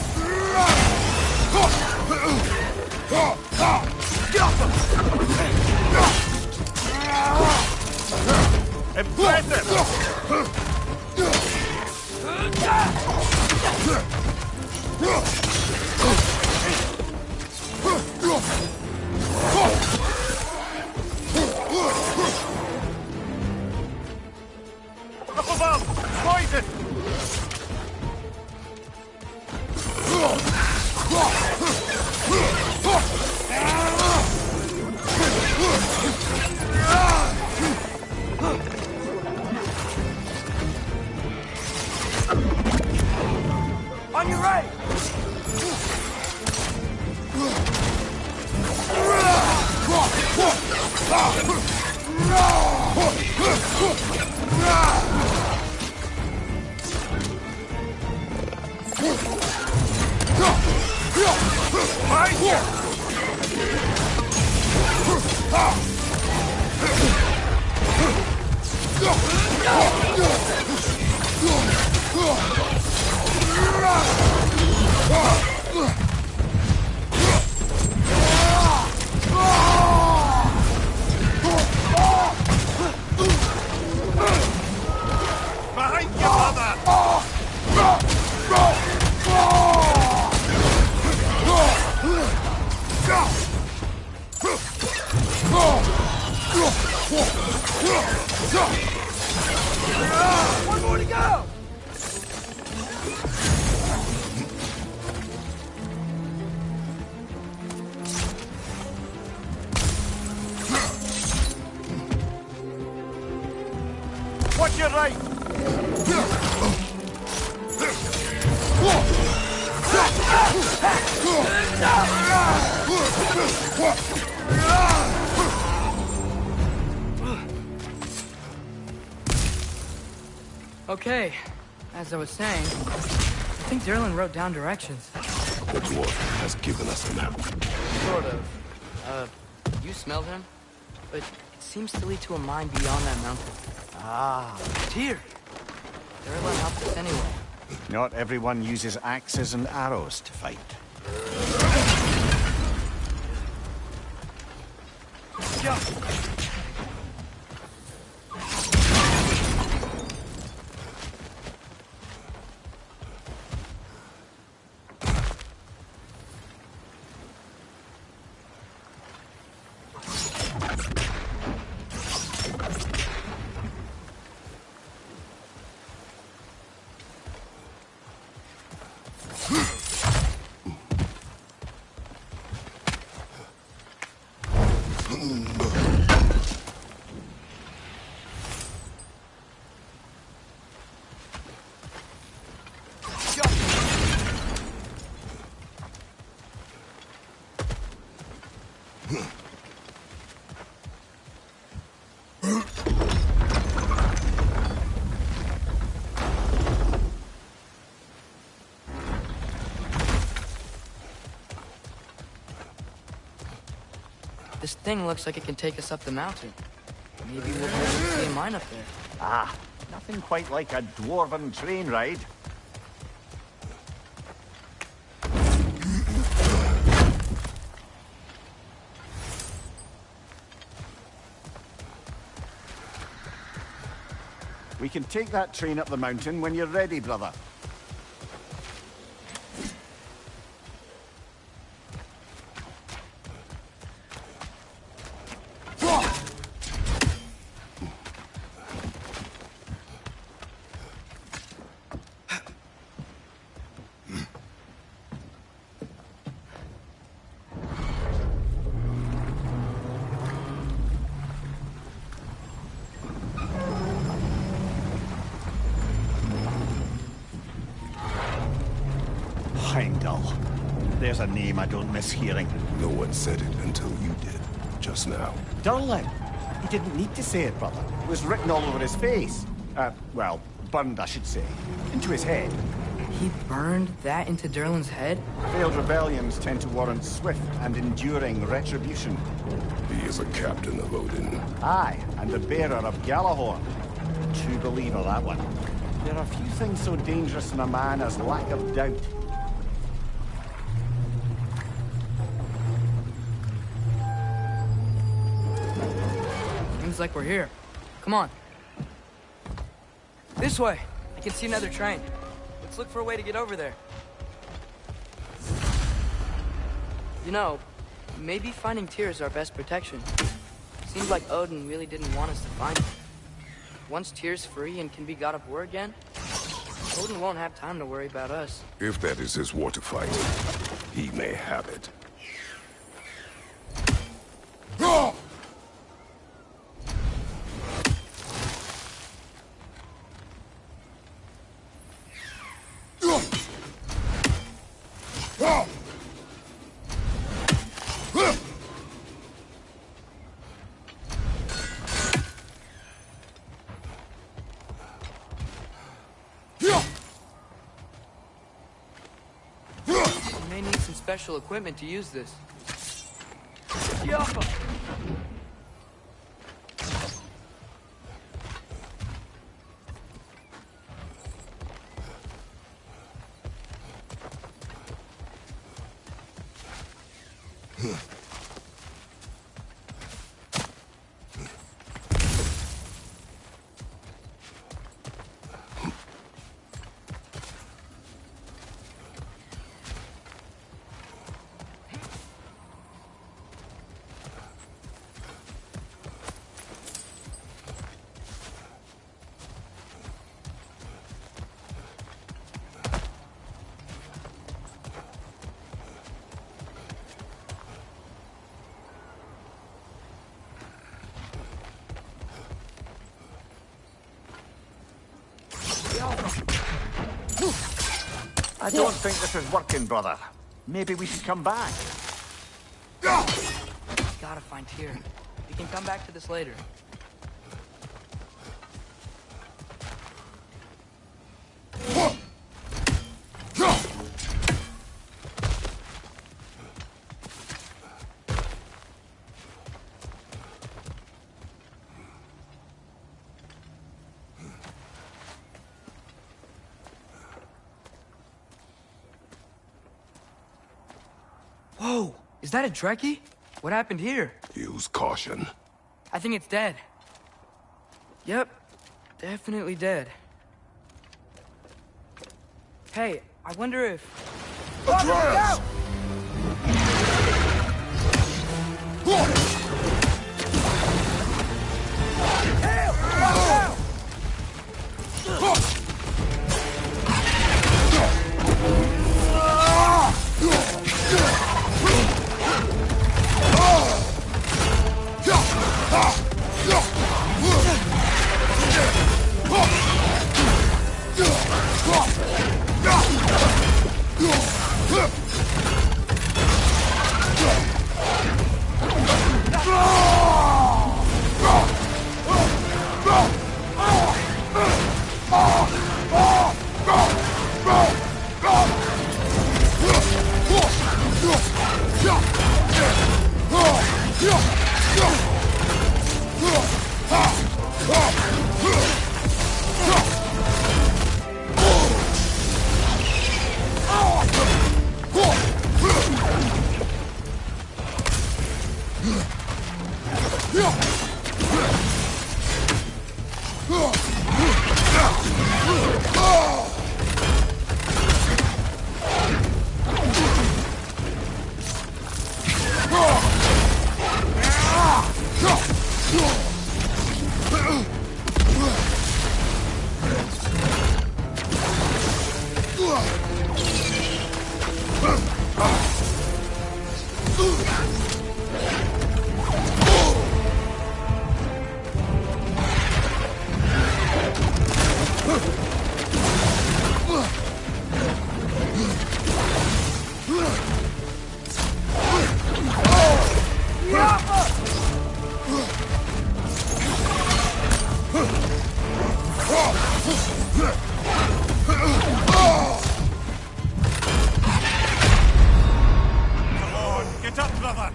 Up above! Poison! On your right! Behind you! Behind you, brother! One more to go! Watch your right! Okay, as I was saying, I think Derlin wrote down directions. The dwarf has given us a map. Sort of. You smelled him? But it seems to lead to a mine beyond that mountain. Ah. Tyr! Derlin helped us anyway. Not everyone uses axes and arrows to fight. This thing looks like it can take us up the mountain. Maybe we'll be able to see a mine up there. Ah, nothing quite like a dwarven train ride. We can take that train up the mountain when you're ready, brother. Heimdall. There's a name I don't miss hearing. No one said it until you did, just now. Durlin. He didn't need to say it, brother. It was written all over his face. Well, burned, I should say. Into his head. He burned that into Durlin's head? Failed rebellions tend to warrant swift and enduring retribution. He is a captain of Odin. Aye, and the bearer of Galahorn. True believer, that one. There are few things so dangerous in a man as lack of doubt. Seems like we're here. Come on. This way. I can see another train. Let's look for a way to get over there. You know, maybe finding Tyr is our best protection. Seems like Odin really didn't want us to find him. Once Tyr's free and can be god of war again, Odin won't have time to worry about us. If that is his war to fight, he may have it. We may need some special equipment to use this. Yappa! I don't think this is working, brother. Maybe we should come back. Gotta find Tyr. We can come back to this later. Whoa! Is that a Trekkie? What happened here? Use caution. I think it's dead. Yep. Definitely dead. Hey, I wonder if... Atreus! Get up, brother!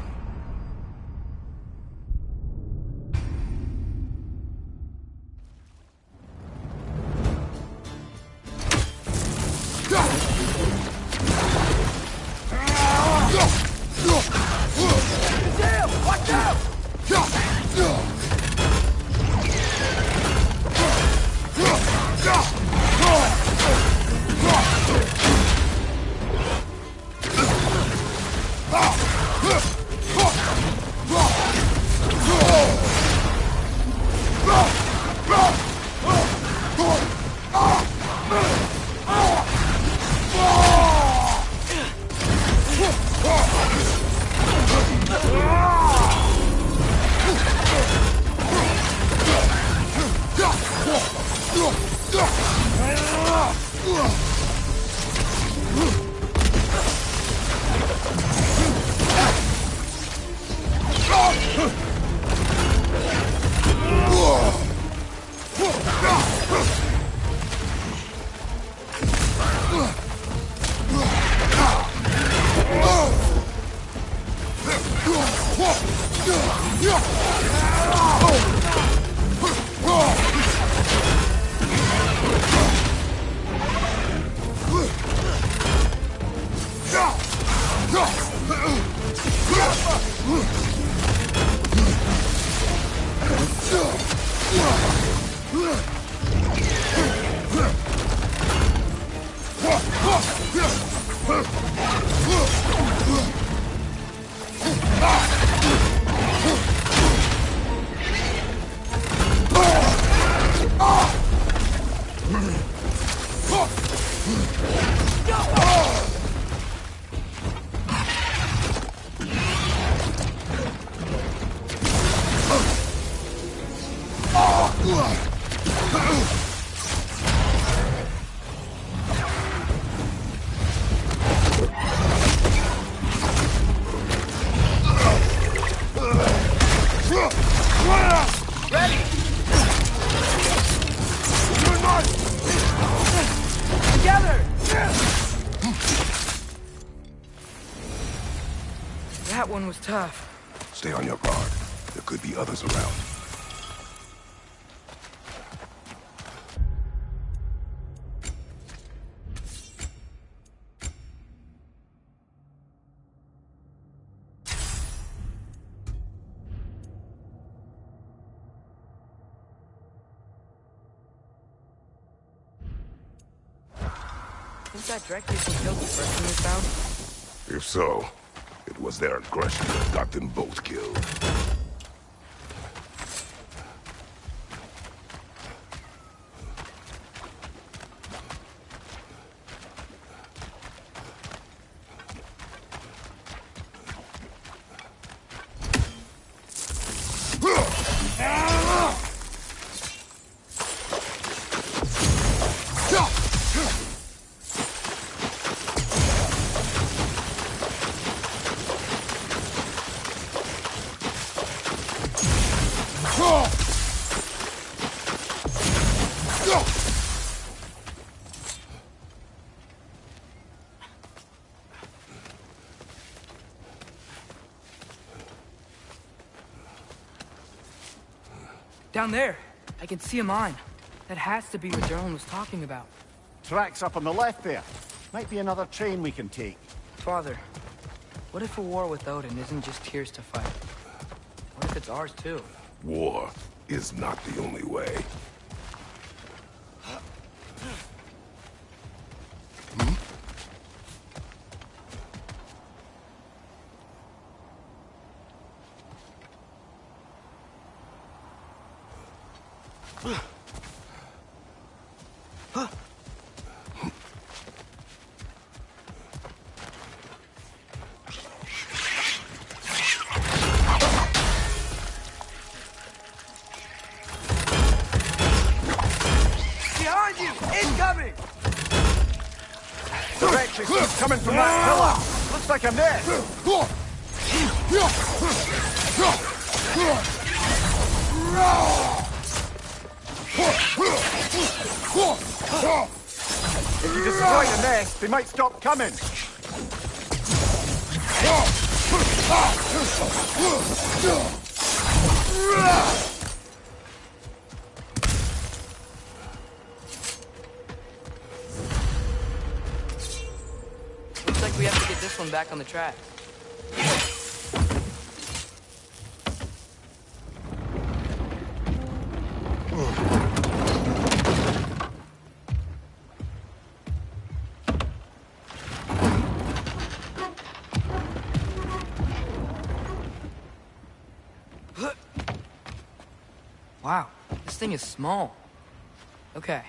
That one was tough. Stay on your guard. There could be others around. Think that directly killed the person we found? If so, it was their aggression that got them both killed. Down there. I can see a mine. That has to be what Darwin was talking about. Tracks up on the left there. Might be another train we can take. Father, what if a war with Odin isn't just tears to fight? if it's ours, too. War is not the only way. Behind you! Incoming! Directly keeps coming from that pillar. Looks like a nest. If you destroy the nest, they might stop coming. Looks like we have to get this one back on the track. Wow, this thing is small. Okay,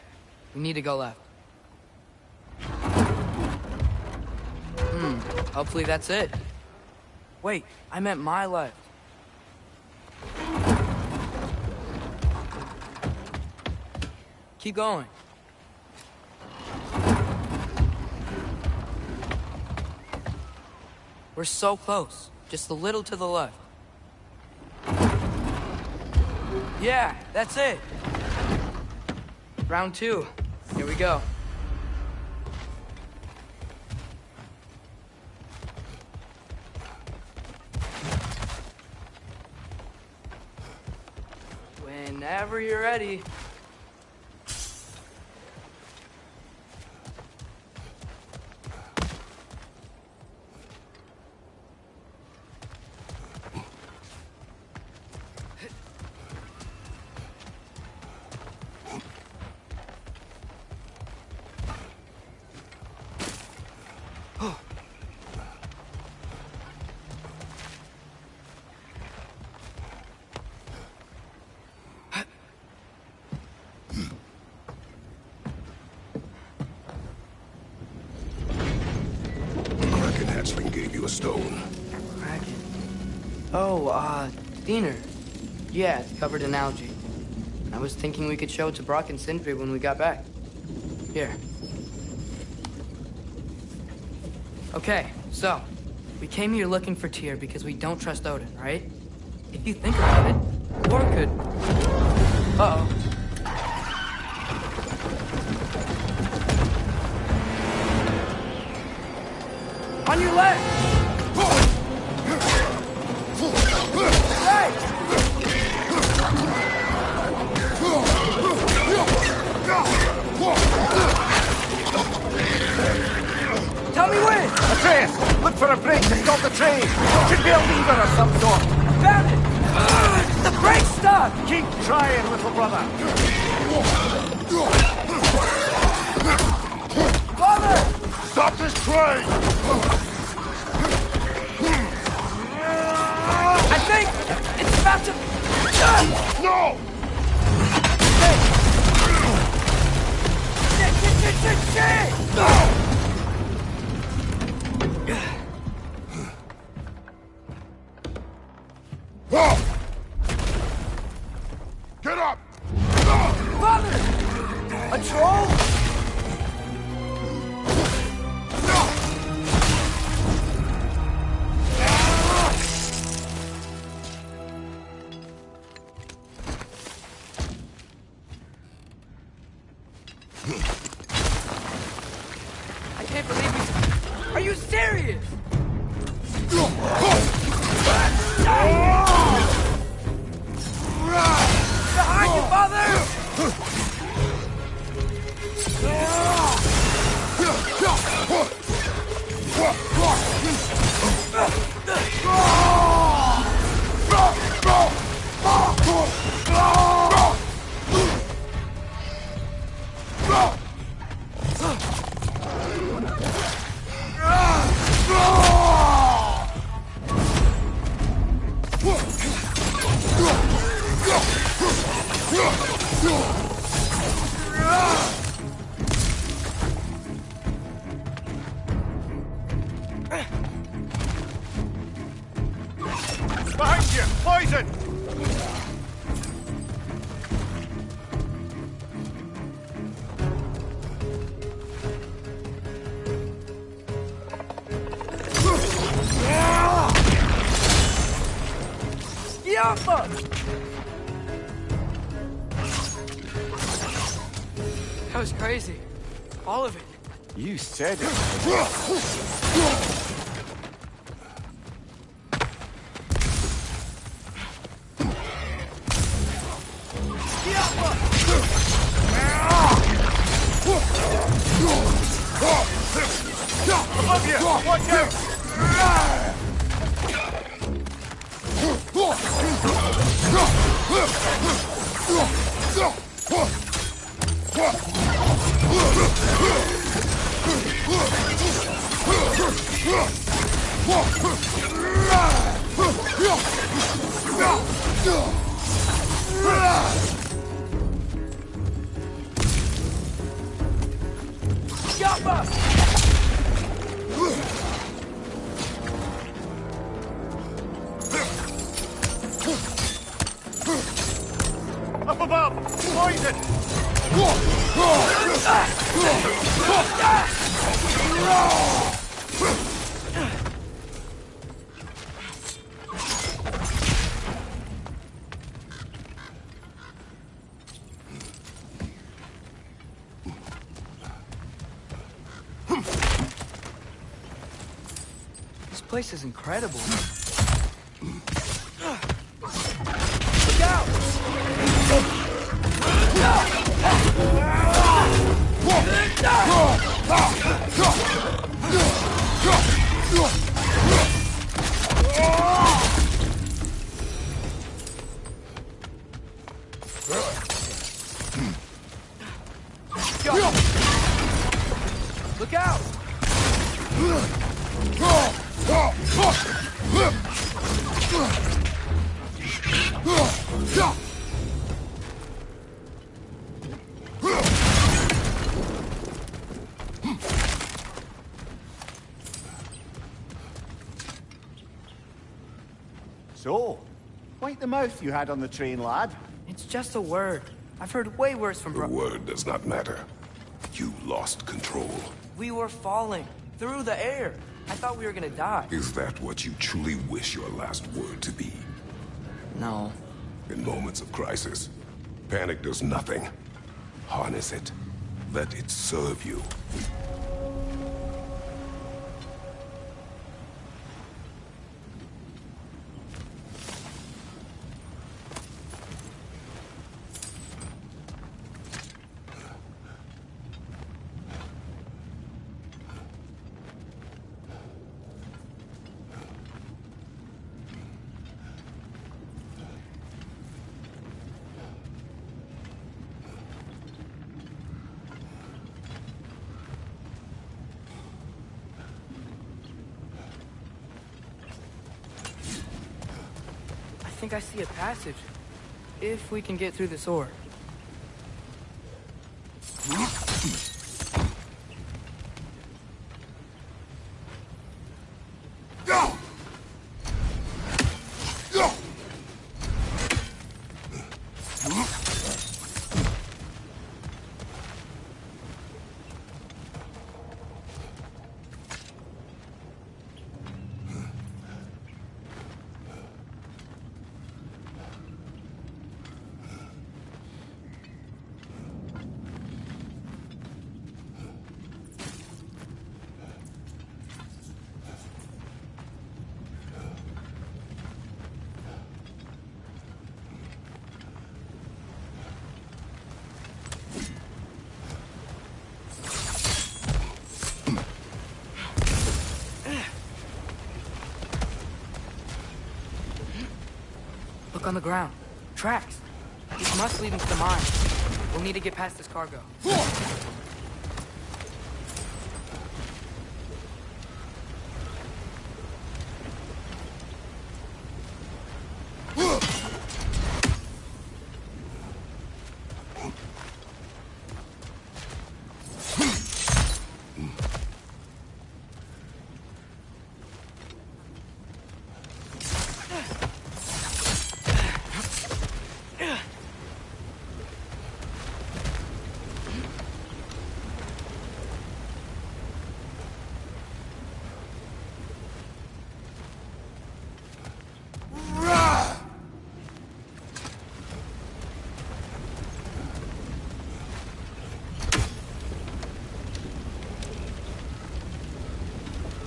we need to go left. Hopefully that's it. Wait, I meant my left. Keep going. We're so close. Just a little to the left. Yeah, that's it. Round 2. Here we go. Whenever you're ready. Kraken hatchling gave you a stone. Kraken. Oh, Diener. Yeah, it's covered in algae. I was thinking we could show it to Brock and Sindri when we got back. Here. Okay, so, we came here looking for Tyr because we don't trust Odin, right? If you think about it, war could... Uh-oh. On your left! Hey! Tell me when! Atreus, look for a break to stop the train. Should be a lever of some sort. Found it! The brake stuck! Keep trying, little brother. Father! Stop this train! I think it's about to... No! Shit! Get up! Father! A troll? I can't believe we... Are you serious? Behind you, Father! Behind you! Poison! That was crazy. All of it. You said it. Above you! Watch out! Up above! Poison! This place is incredible. Look out! Look out! So, quite the mouth you had on the train, lad. It's just a word. I've heard way worse from The word does not matter. You lost control. We were falling through the air. I thought we were gonna die. Is that what you truly wish your last word to be? No. In moments of crisis, panic does nothing. Harness it. Let it serve you. I think I see a passage. If we can get through this door. Look on the ground. Tracks. These must lead into the mine. We'll need to get past this cargo.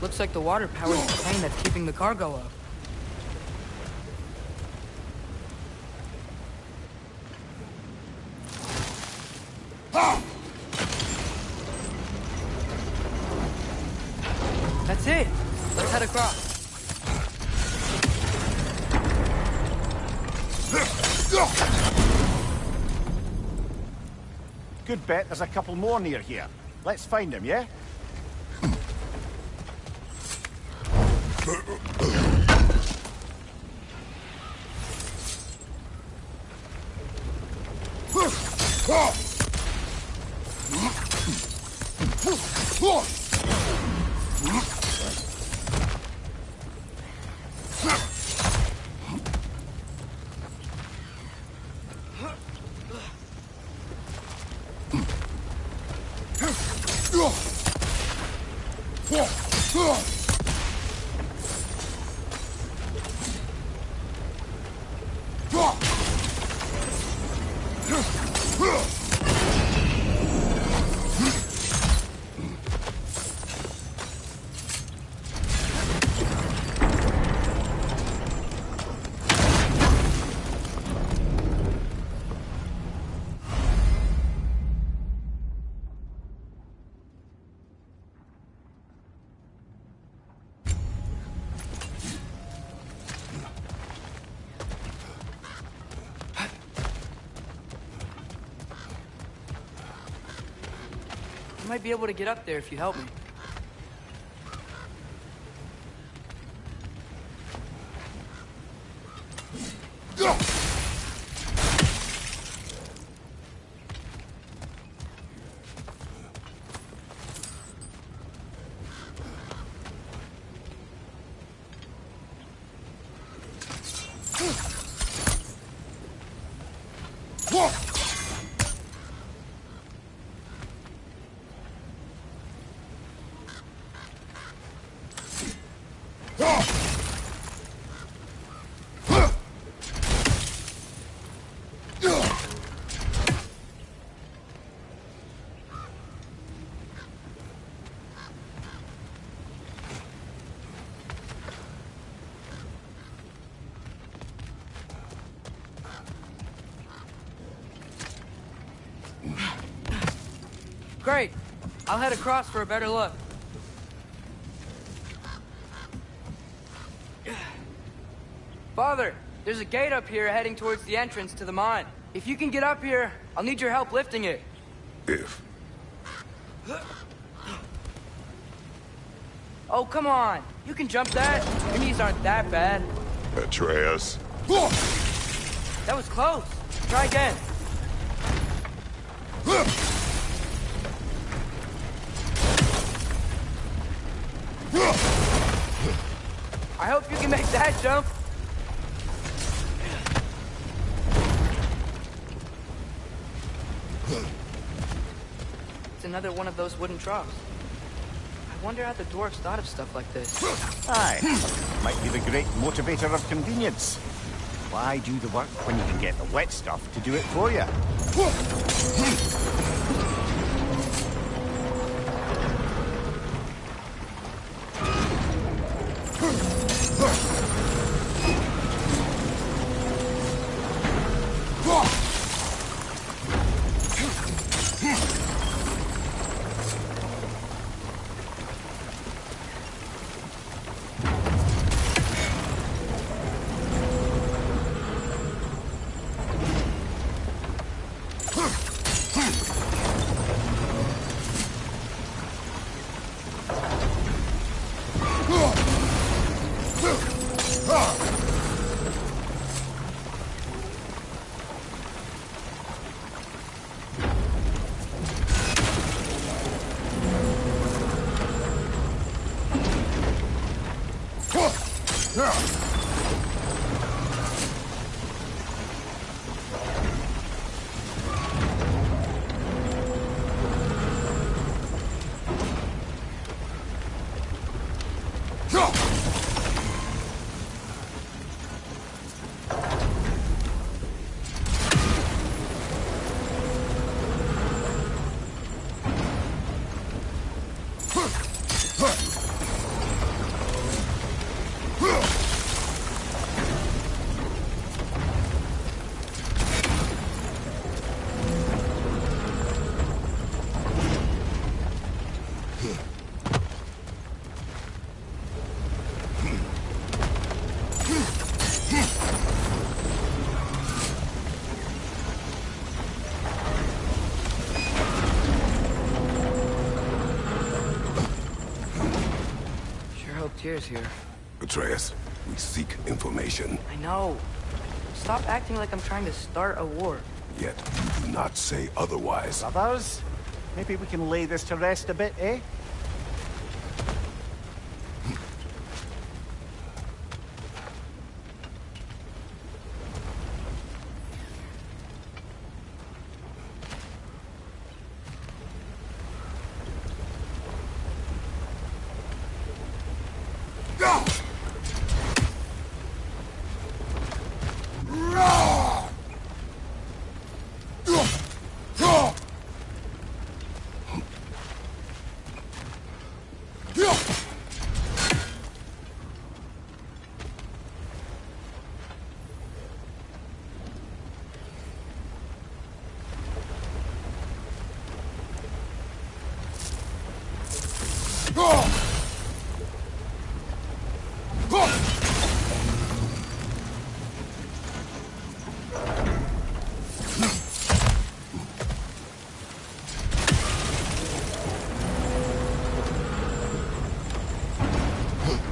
Looks like the water powers the plane that's keeping the cargo up. That's it. Let's head across. Good bet there's a couple more near here. Let's find them, yeah? I might be able to get up there if you help me. Great. I'll head across for a better look. Father, there's a gate up here heading towards the entrance to the mine. If you can get up here, I'll need your help lifting it. If. Oh, come on. You can jump that. Your knees aren't that bad. Atreus. That was close. Try again. I hope you can make that jump. It's another one of those wooden troughs. I wonder how the dwarves thought of stuff like this. Aye. Might be the great motivator of convenience. Why do the work when you can get the wet stuff to do it for you? Atreus here. Atreus, we seek information. I know. Stop acting like I'm trying to start a war. Yet you do not say otherwise. Brothers, maybe we can lay this to rest a bit, eh?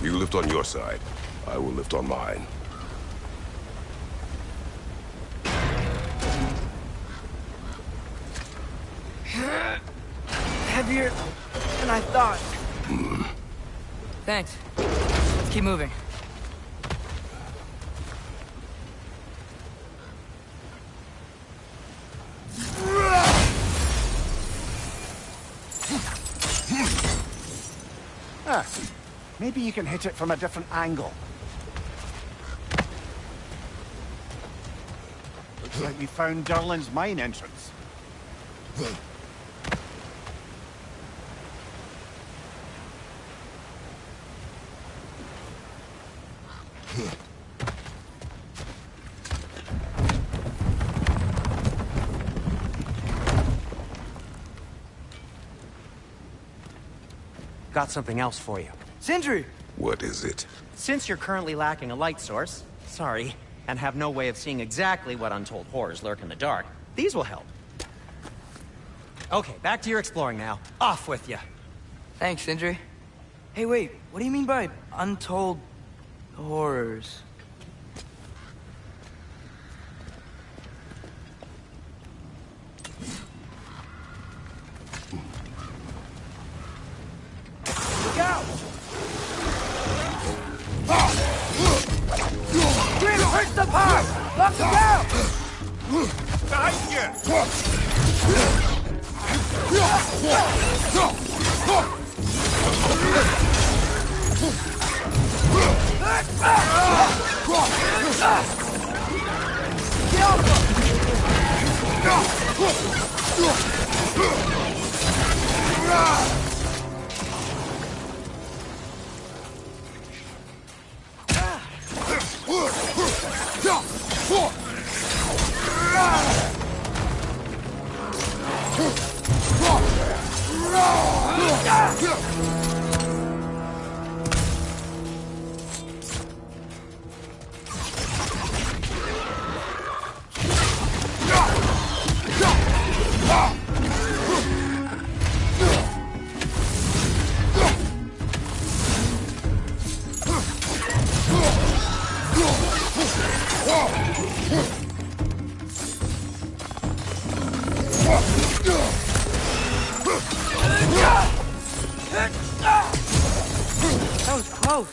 You lift on your side. I will lift on mine. Heavier than I thought. Thanks. Let's keep moving. Ah, maybe you can hit it from a different angle. Looks like we found Durlin's mine entrance. Got something else for you. Sindri! What is it? Since you're currently lacking a light source, sorry, and have no way of seeing exactly what untold horrors lurk in the dark, these will help. Okay, back to your exploring now. Off with you. Thanks, Sindri. Hey, wait, what do you mean by untold horrors? Look out! Grim, hurt the pod! Knock him down! Behind you! That was close.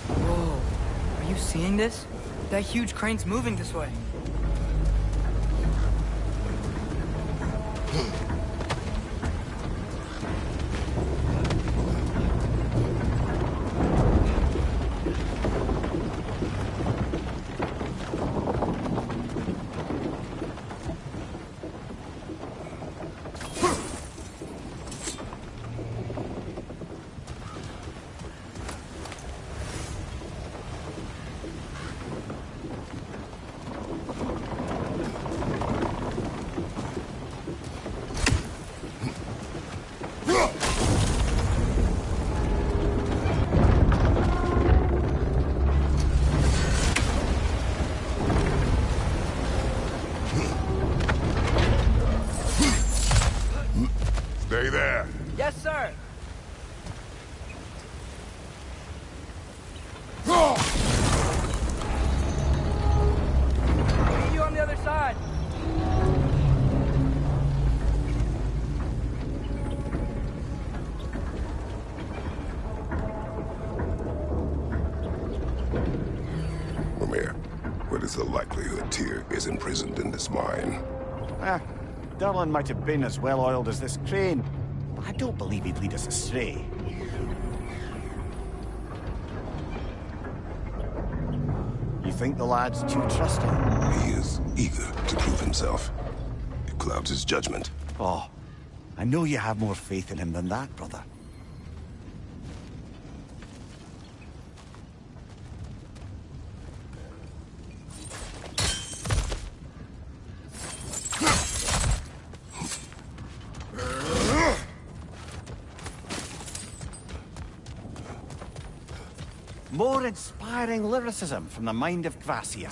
Whoa, are you seeing this? That huge crane's moving this way. Yes, sir. Meet you on the other side. Mimir, what is the likelihood Tyr is imprisoned in this mine? Ah, Durlin might have been as well-oiled as this crane, but I don't believe he'd lead us astray. You think the lad's too trusting? He is eager to prove himself. It clouds his judgment. Oh, I know you have more faith in him than that, brother. More inspiring lyricism from the mind of Kvasir.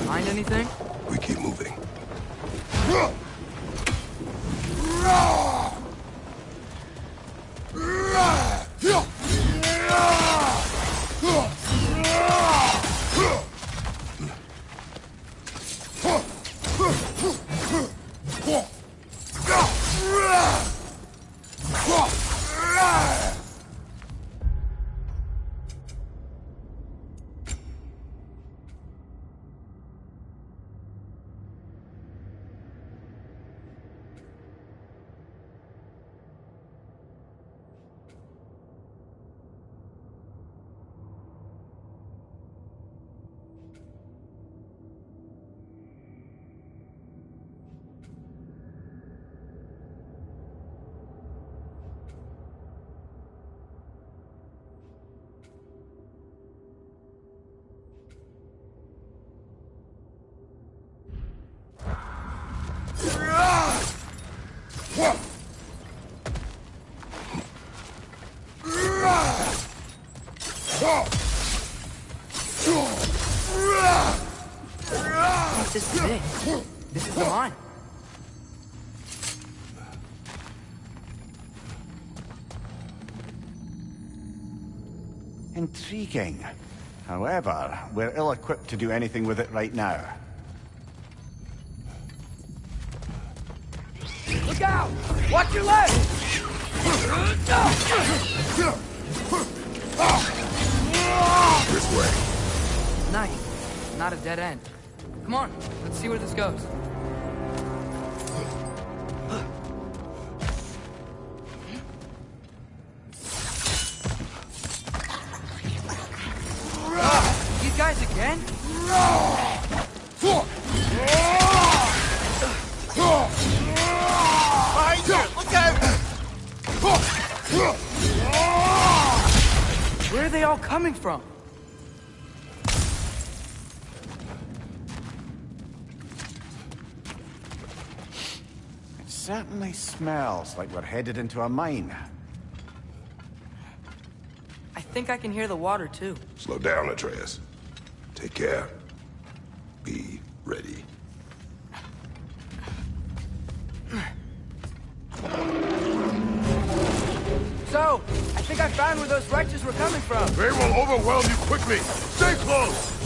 Find anything? We keep moving. This is it. This is the mine. Intriguing. However, we're ill-equipped to do anything with it right now. Look out! Watch your left! This way. Nice. Not a dead end. Come on, let's see where this goes. These guys again? Behind you! Look out! Where are they all coming from? It certainly smells like we're headed into a mine. I think I can hear the water too. Slow down, Atreus. Take care. Be ready. So, I think I found where those wretches were coming from. They will overwhelm you quickly. Stay close.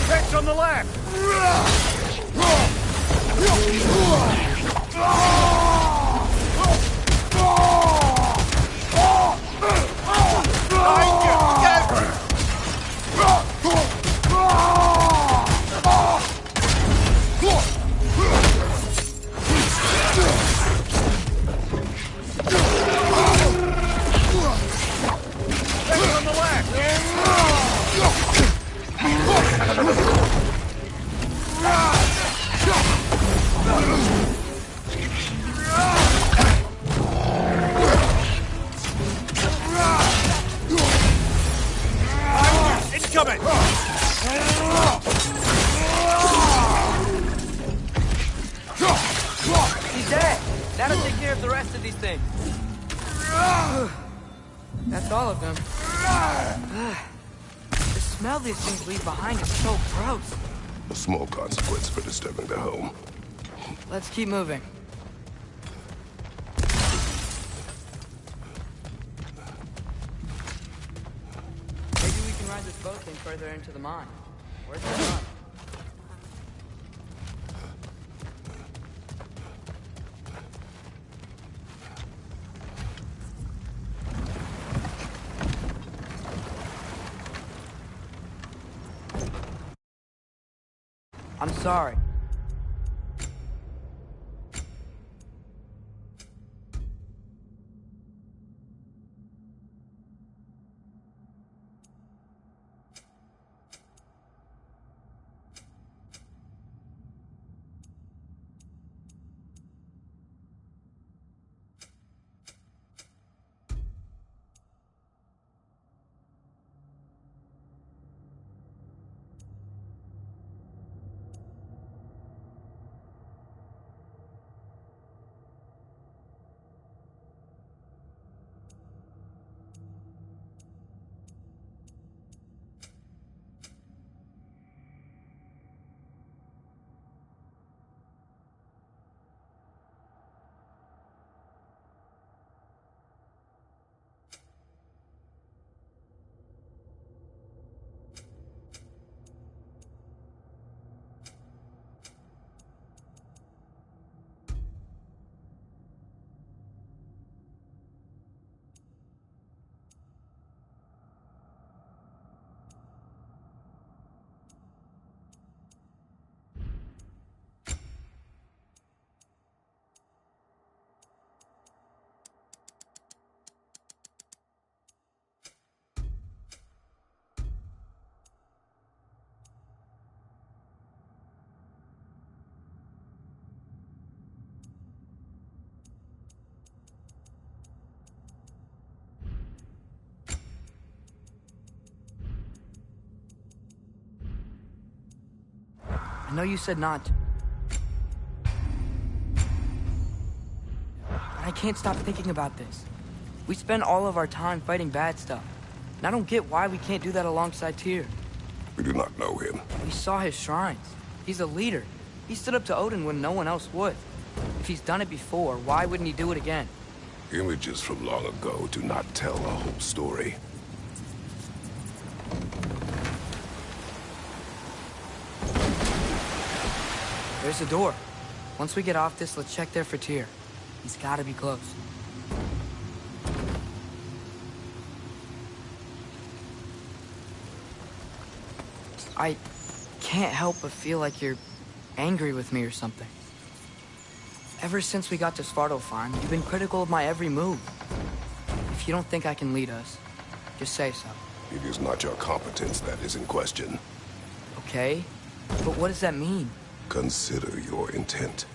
Fetch on the left! Behind you! Get! Fetch on the left! Incoming! He's dead. That'll take care of the rest of these things. That's all of them. The smell these things leave behind is so gross. A small consequence for disturbing their home. Let's keep moving. Maybe we can ride this boat thing further into the mine. Where's the run? I'm sorry. I know you said not to. I can't stop thinking about this. We spend all of our time fighting bad stuff. And I don't get why we can't do that alongside Tyr. We do not know him. We saw his shrines. He's a leader. He stood up to Odin when no one else would. If he's done it before, why wouldn't he do it again? Images from long ago do not tell a whole story. There's a door. Once we get off this, let's check there for Tyr. He's gotta be close. I can't help but feel like you're angry with me or something. Ever since we got to Svartalfheim, you've been critical of my every move. If you don't think I can lead us, just say so. It is not your competence that is in question. Okay? But what does that mean? Consider your intent.